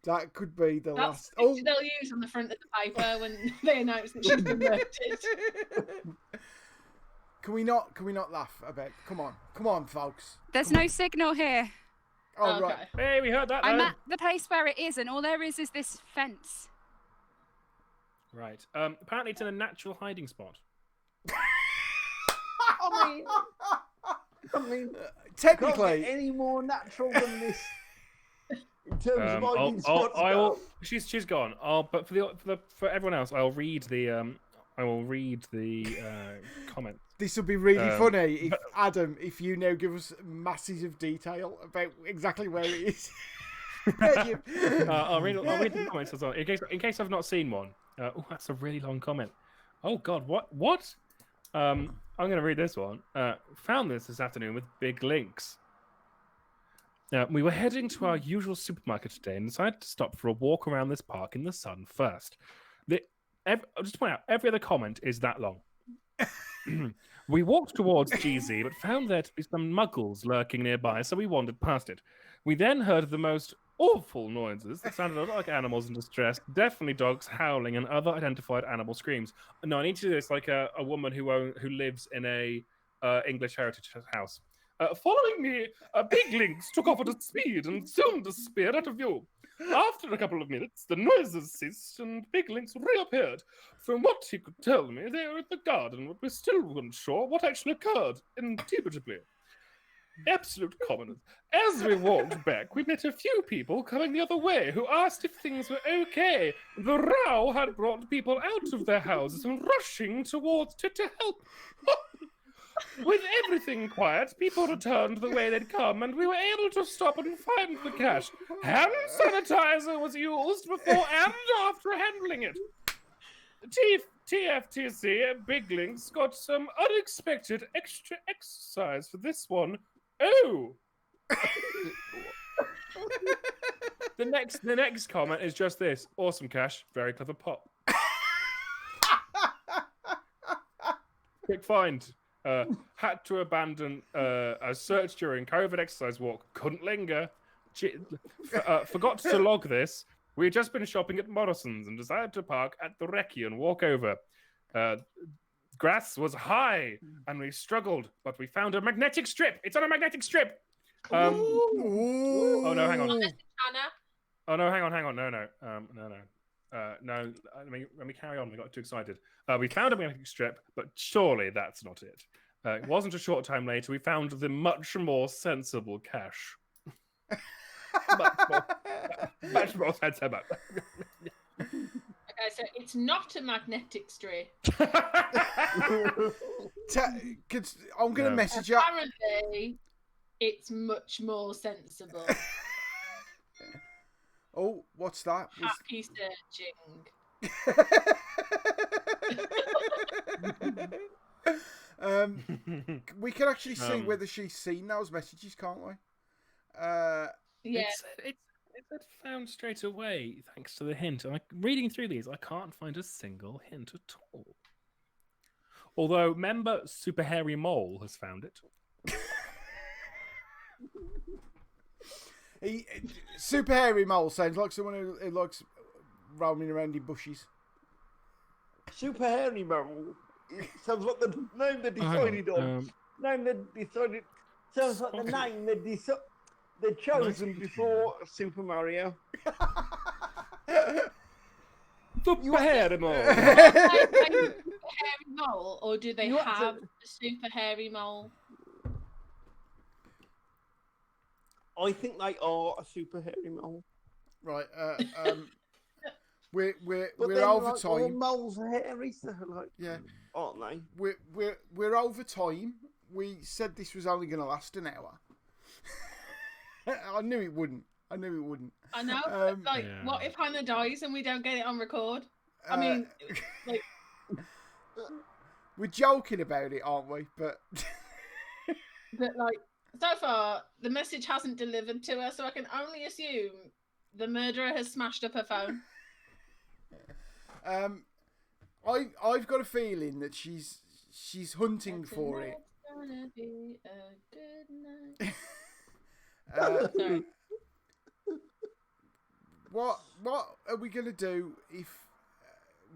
That could be the last. That's what they'll use on the front of the paper when they announce that she's been murdered. Can we not laugh a bit? Come on, folks. There's no signal here. Oh, okay. right. Hey, we heard that. I'm at the place where it is, and all there is this fence. Right. Apparently, it's in a natural hiding spot. I mean, technically, any more natural than this in terms of hiding spots. She's gone. But for everyone else, I'll read the comment. This will be really funny if you now give us masses of detail about exactly where it is. I'll read the comments as well in case I've not seen one. Oh, that's a really long comment. Oh God, what? I'm going to read this one. Found this afternoon with big links. We were heading to our usual supermarket today and decided to stop for a walk around this park in the sun first. I'll just point out, every other comment is that long. We walked towards GZ, but found there to be some muggles lurking nearby, so we wandered past it. We then heard the most awful noises that sounded a lot like animals in distress, definitely dogs howling and other identified animal screams. No, I need to do this like a woman who lives in a English heritage house. Following me, big lynx took off at a speed and soon disappeared out of view. After a couple of minutes, the noises ceased and Big Lynx reappeared. From what he could tell me, they were in the garden, but we still weren't sure what actually occurred, indubitably. Absolute commoners. As we walked back, we met a few people coming the other way who asked if things were okay. The row had brought people out of their houses and rushing towards to help. With everything quiet, people returned the way they'd come, and we were able to stop and find the cache. Hand sanitizer was used before and after handling it. TFTC Big Lynx got some unexpected extra exercise for this one. Oh! The next comment is just this. Awesome cache, very clever pop. Quick find. Had to abandon a search during COVID exercise walk. Couldn't linger. Forgot to log this. We had just been shopping at Morrison's and decided to park at the recce and walk over. Grass was high and we struggled, but we found a magnetic strip. It's on a magnetic strip. Oh no, hang on. Oh no, hang on. No. No, let me carry on. We got too excited. We found a magnetic strip, but surely that's not it. It wasn't a short time later. We found the much more sensible cache. much more sensible. Okay, so it's not a magnetic strip. I'm going to message you. Apparently, it's much more sensible. Oh, what's that? Happy searching. We can actually see whether she's seen those messages, can't we? Yeah. It's found straight away, thanks to the hint. I'm reading through these, I can't find a single hint at all. Although, member Super Hairy Mole has found it. Super Hairy Mole sounds like someone who likes roaming around in bushes. Super Hairy Mole sounds like the name they decided on. Sounds like the name they'd chosen before Super Mario. Super Hairy Mole. Hairy Mole, or do they have a Super Hairy Mole? I think they are a Super Hairy Mole. Right. We're over time. All moles are hairy, so yeah, aren't they? We're over time. We said this was only going to last an hour. I knew it wouldn't. I know. What if Hannah dies and we don't get it on record? I mean, we're joking about it, aren't we? But so far the message hasn't delivered to her, so I can only assume the murderer has smashed up her phone. I've got a feeling that she's hunting for it. Gonna be a good night. Sorry. What are we gonna do if?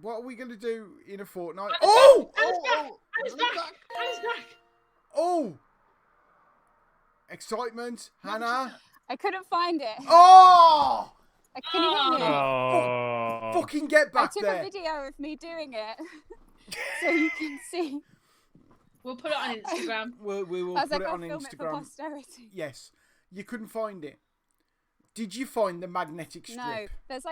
What are we gonna do in a fortnight? Hannah's back! Oh! Excitement, Hannah. I couldn't find it. Oh! Can you hear me? Oh. Fucking get back there! I took a video of me doing it, so you can see. We'll put it on Instagram. We will put it on Instagram. It for posterity. Yes. You couldn't find it. Did you find the magnetic strip? No, there's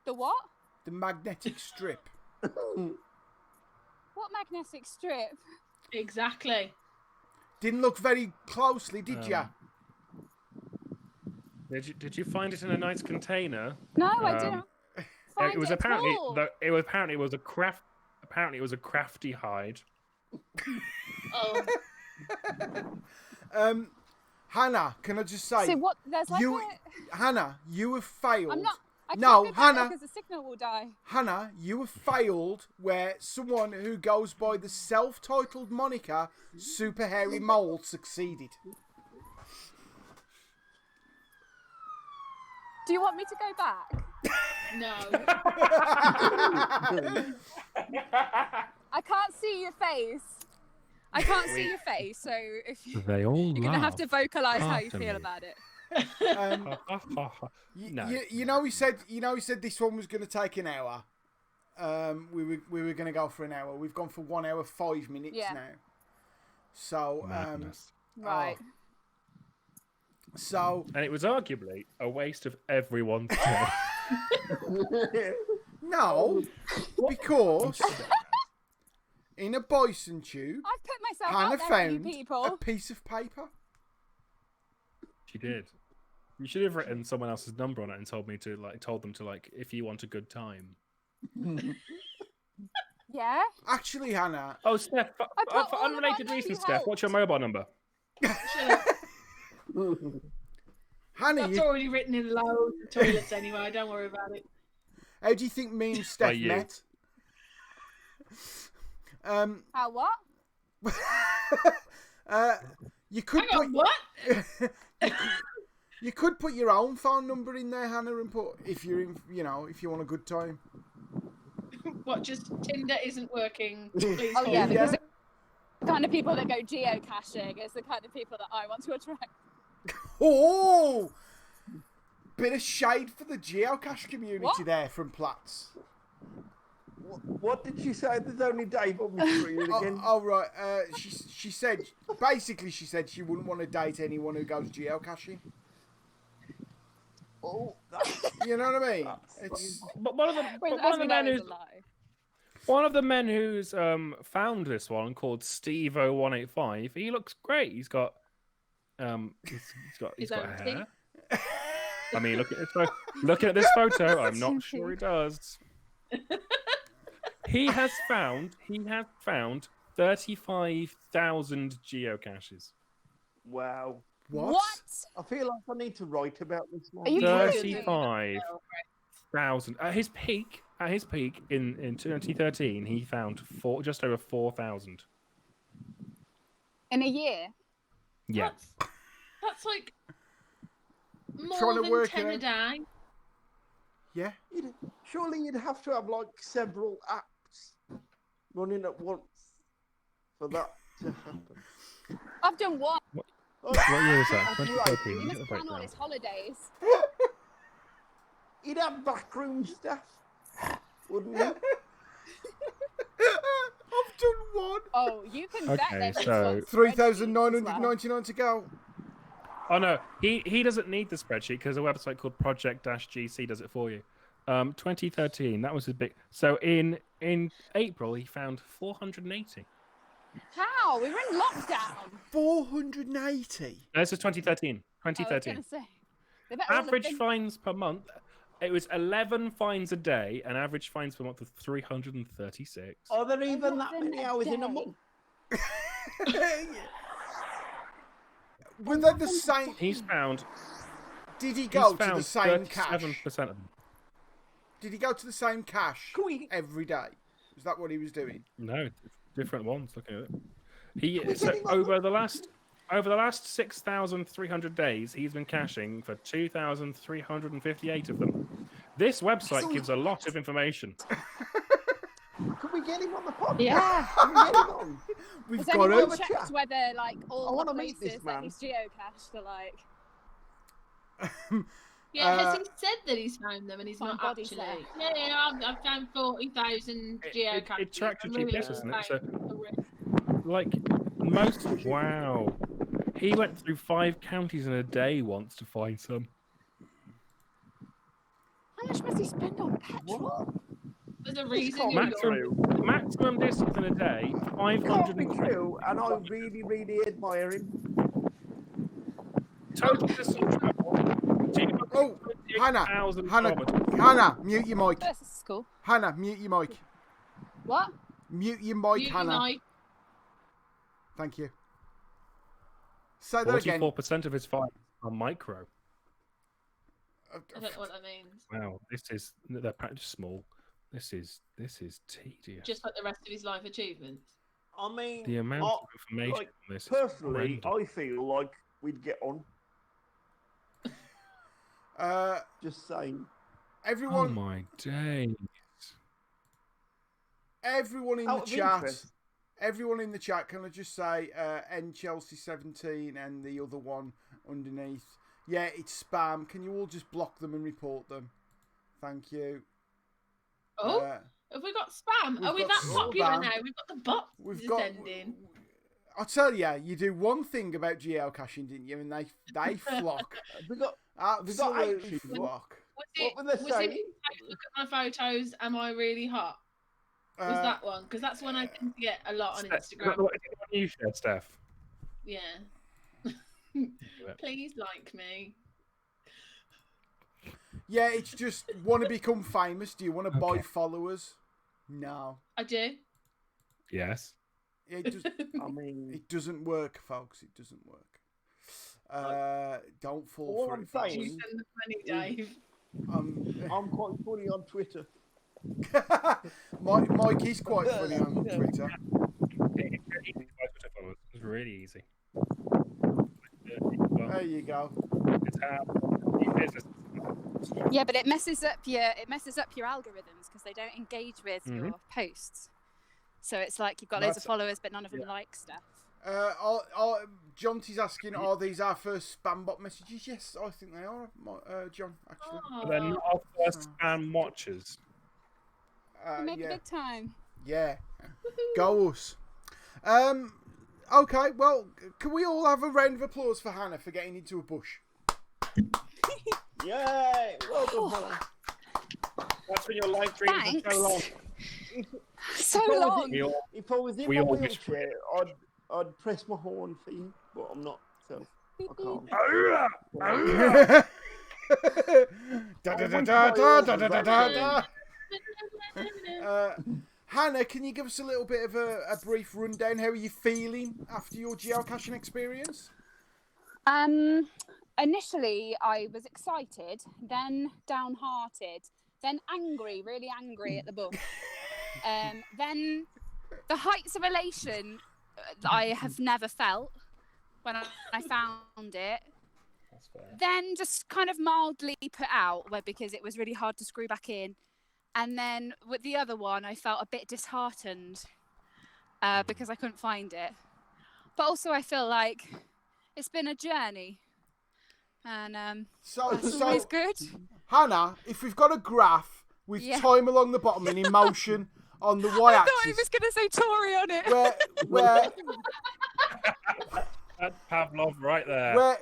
the what? The magnetic strip. What magnetic strip? Exactly. Didn't look very closely, did ya? Did you find it in a nice container? No, I didn't. It was apparently it was a crafty hide. Oh. Hannah, can I just say? So what? There's Hannah, you have failed. I No, Hannah. Because the signal will die. Hannah, you have failed where someone who goes by the self-titled moniker Super Hairy Mole succeeded. Do you want me to go back? No. I can't see your face. I can't see your face, so if you, They all you're gonna have to vocalise how you feel about it. You know, he said this one was going to take an hour. We were going to go for an hour. We've gone for 1 hour 5 minutes now. So right. So and it was arguably a waste of everyone's time. No, because in a bison tube, I've put myself Hannah out there found for you people. a piece of paper. She did. You should have written someone else's number on it and told them to if you want a good time. Yeah. Actually, Hannah. Oh, Steph. For unrelated reasons, Steph, what's your mobile number? Hannah, that's already written in loads of toilets anyway. Don't worry about it. How do you think me and Steph met? How what? You could Hang on, what? You could put your own phone number in there, Hannah, and put if you're in, if you want a good time. What? Just Tinder isn't working. Please Oh yeah, because the kind of people that go geocaching is the kind of people that I want to attract. Oh, bit of shade for the geocache community there from Platts. What did she say? There's only Dave on the screen again. Oh right. She said basically she wouldn't want to date anyone who goes geocaching. Oh, you know what I mean? It's one of the men who's found this one called Steve 0185. He looks great. He's got he's got hair. I mean, looking at this photo, I'm not sure he does. He has found 35,000 geocaches. Wow. What? I feel like I need to write about this one. 35,000. At his peak in 2013, he found just over 4,000. In a year? Yeah. That's like more Trying to than work 10 a day. Yeah. Surely you'd have to have like several apps running at once for that to happen. I've done one. What year was that? He 2013. must plan all his holidays. He'd have backroom staff, wouldn't he? I've done one. Oh, you can bet there's so 3,999 to go. Oh no, he doesn't need the spreadsheet because a website called Project-GC does it for you. 2013, that was his big. So in April, he found 480. How? We were in lockdown. 480. This is 2013. 2013. I was gonna say. Average fines per month. It was 11 fines a day, and average fines per month of 336. Are there even that many hours in a month? Were they the same? He's found. Did he go to the same cache? 37% of them. Did he go to the same cache every day? Is that what he was doing? No, different ones. Looking at it, over the last 6,300 days, he's been caching for 2,358 of them. This website gives a lot of information. Can we get him on the podcast? Yeah. Can we get him on? We've Has got anyone him. checked whether all the meet places this that man. he's geocached are like? Yeah, has he said that he's found them and he's not body actually? set. Yeah, I've found 40,000 geocaches. It tracks your GPS, doesn't it? So, most. Wow. He went through 5 counties in a day once to find some. How much must he spend on petrol? There's a reason. Maximum distance in a day, 500. Can't be true, and I really, really admire him. Total distance travel. Oh, Hannah, mute your mic. This is cool. Hannah, mute your mic. What? Mute your mic, Hannah. Thank you. Say that again. 44% of his fines are micro. I don't know what that means. Wow, they're practically small. This is tedious. Just like the rest of his life achievements. I mean, The amount of information on this. Personally, I feel like we'd get on. Just saying. Everyone. Oh my days. Everyone in the chat. Everyone in the chat, can I just say, N Chelsea 17 and the other one underneath. Yeah, it's spam. Can you all just block them and report them? Thank you. Oh, have we got spam? Are we that popular spam. now? We've got the bots sending. I'll tell you do one thing about geocaching, didn't you? And they flock. we got absolutely flock. What were they saying? Look at my photos. Am I really hot? Was that one? Because that's one I tend to get a lot on Instagram. What you shared, Steph? Yeah. Please like me. Yeah, it's just want to become famous. Do you want to buy followers? No. I do. Yes. It just, I mean, it doesn't work, folks. It doesn't work. Don't fall for it. Saying, Dave. I'm quite funny on Twitter. Mike is quite funny on Twitter. It's really easy. There you go. Yeah, but it messes up your algorithms because they don't engage with your posts. So it's like you've got loads of followers, but none of them like stuff. Jonty's asking, are these our first spam bot messages? Yes, I think they are, John, actually. But they're not our first spam watchers. We make a big time. Yeah. Go us. Okay, well, can we all have a round of applause for Hannah for getting into a bush? Yay! Welcome, Hannah. That's when your live stream is so long. So long. If I was in my wheelchair, I'd press my horn for you, but I'm not, so I can't. Hannah, can you give us a little bit of a brief rundown? How are you feeling after your geocaching experience? Initially, I was excited, then downhearted, then angry, really angry at the bush. Then the heights of elation I have never felt when I found it. That's fair. Then just kind of mildly put out because it was really hard to screw back in. And then with the other one, I felt a bit disheartened because I couldn't find it. But also I feel like it's been a journey. And that's always good. Hannah, if we've got a graph with time along the bottom and emotion on the y-axis. I thought he was going to say Tory on it. Where that's Pavlov right there.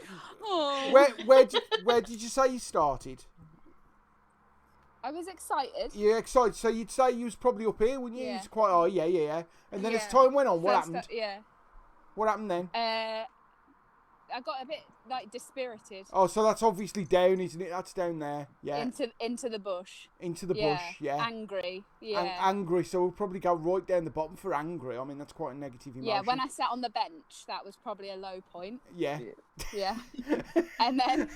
Where did you say you started? I was excited. Yeah, excited. So you'd say you was probably up here, wouldn't you? Yeah. It's quite high, yeah. And then as time went on, what happened? What happened then? I got a bit dispirited. Oh, so that's obviously down, isn't it? That's down there. Yeah. Into the bush. Into the bush, yeah. Angry, yeah. Angry, so we'll probably go right down the bottom for angry. I mean, that's quite a negative emotion. Yeah, when I sat on the bench, that was probably a low point. Yeah. Yeah. And then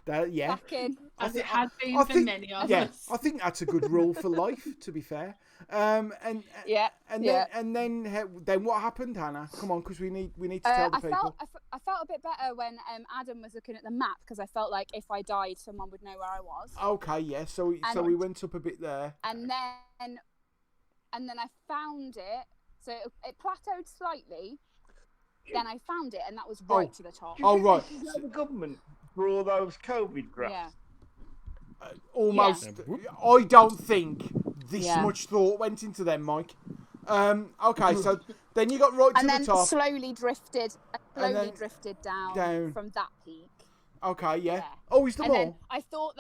back in. As it has been for many of us. I think that's a good rule for life, to be fair. And then what happened, Hannah? Come on, because we need to tell the people. I felt a bit better when Adam was looking at the map because I felt like if I died, someone would know where I was. Okay, yeah. So we went up a bit there. And then I found it. So it plateaued slightly. Then I found it, and that was right to the top. Oh, right. The government for all those COVID graphs. Yeah. Almost. Yeah. I don't think this much thought went into them, Mike. Okay, so then you got right to the top. And then slowly drifted down from that peak. Okay, yeah. Oh, is there more? Then I thought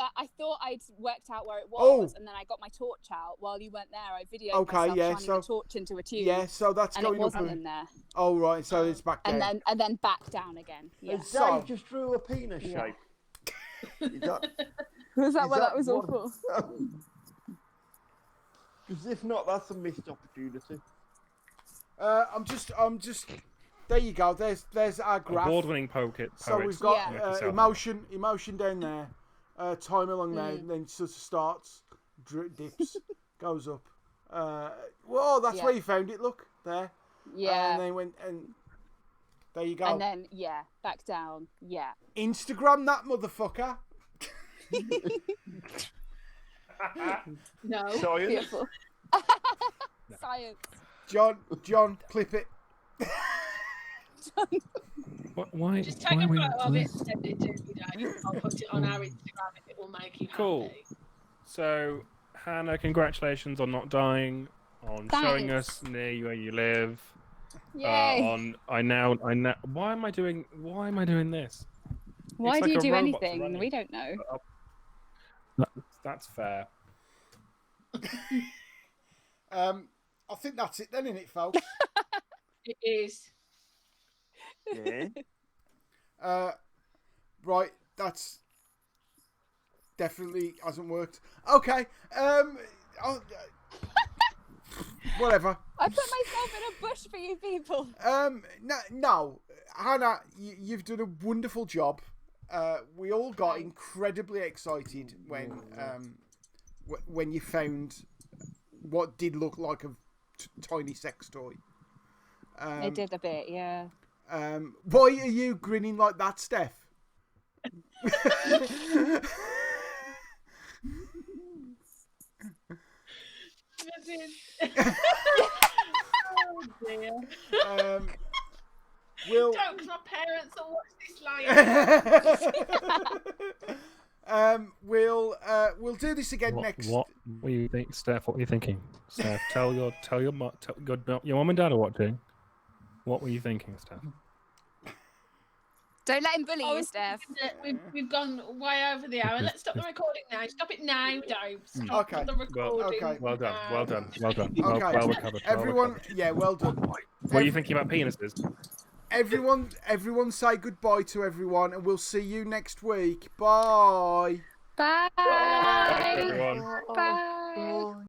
I'd worked out where it was, and then I got my torch out while you weren't there. I videoed myself shining the torch into a tube. Yeah, so that's and going it wasn't up. in there. Oh, right, so it's back down. And then back down again. Yeah. And Dave just drew a penis shape. Was that what that was all for? Because if not, that's a missed opportunity. I'm just. There you go. There's our graph. Award-winning poet. So we've got emotion down there. time along there, and then sort of starts, dips, goes up. Well, that's where you found it. Look there. Yeah. And then went and there you go. And then back down. Yeah. Instagram that motherfucker. No. Science. Beautiful. Science. John, clip it. Why? Just take a photo of it and send it to me, Dave. I'll put it on our Instagram if it will make you happy. Cool. So, Hannah, congratulations on not dying, on showing us near where you live. Yay. I now. Why am I doing this? Why It's do like you a do robot anything? running. We don't know. That's fair. I think that's it then, isn't it, folks? It is. Yeah. Right, that's definitely hasn't worked. Okay, whatever. I put myself in a bush for you people. No, Hannah, you've done a wonderful job. We all got incredibly excited when you found what did look like a tiny sex toy. It did a bit, yeah. Why are you grinning like that, Steph? Oh dear. We'll... Don't, because my parents will watch this later. We'll do this again next. What do you think, Steph? What were you thinking, Steph? Tell your mum and dad are watching. What were you thinking, Steph? Don't let him bully you, Steph. We've gone way over the hour. Let's stop the recording now. Stop it now, Dave. Stop the recording. Okay. Well done. Okay. Well recovered. Everyone, well done. What are you thinking about penises? Everyone say goodbye to everyone, and we'll see you next week. Bye. Bye. Bye, everyone. Bye.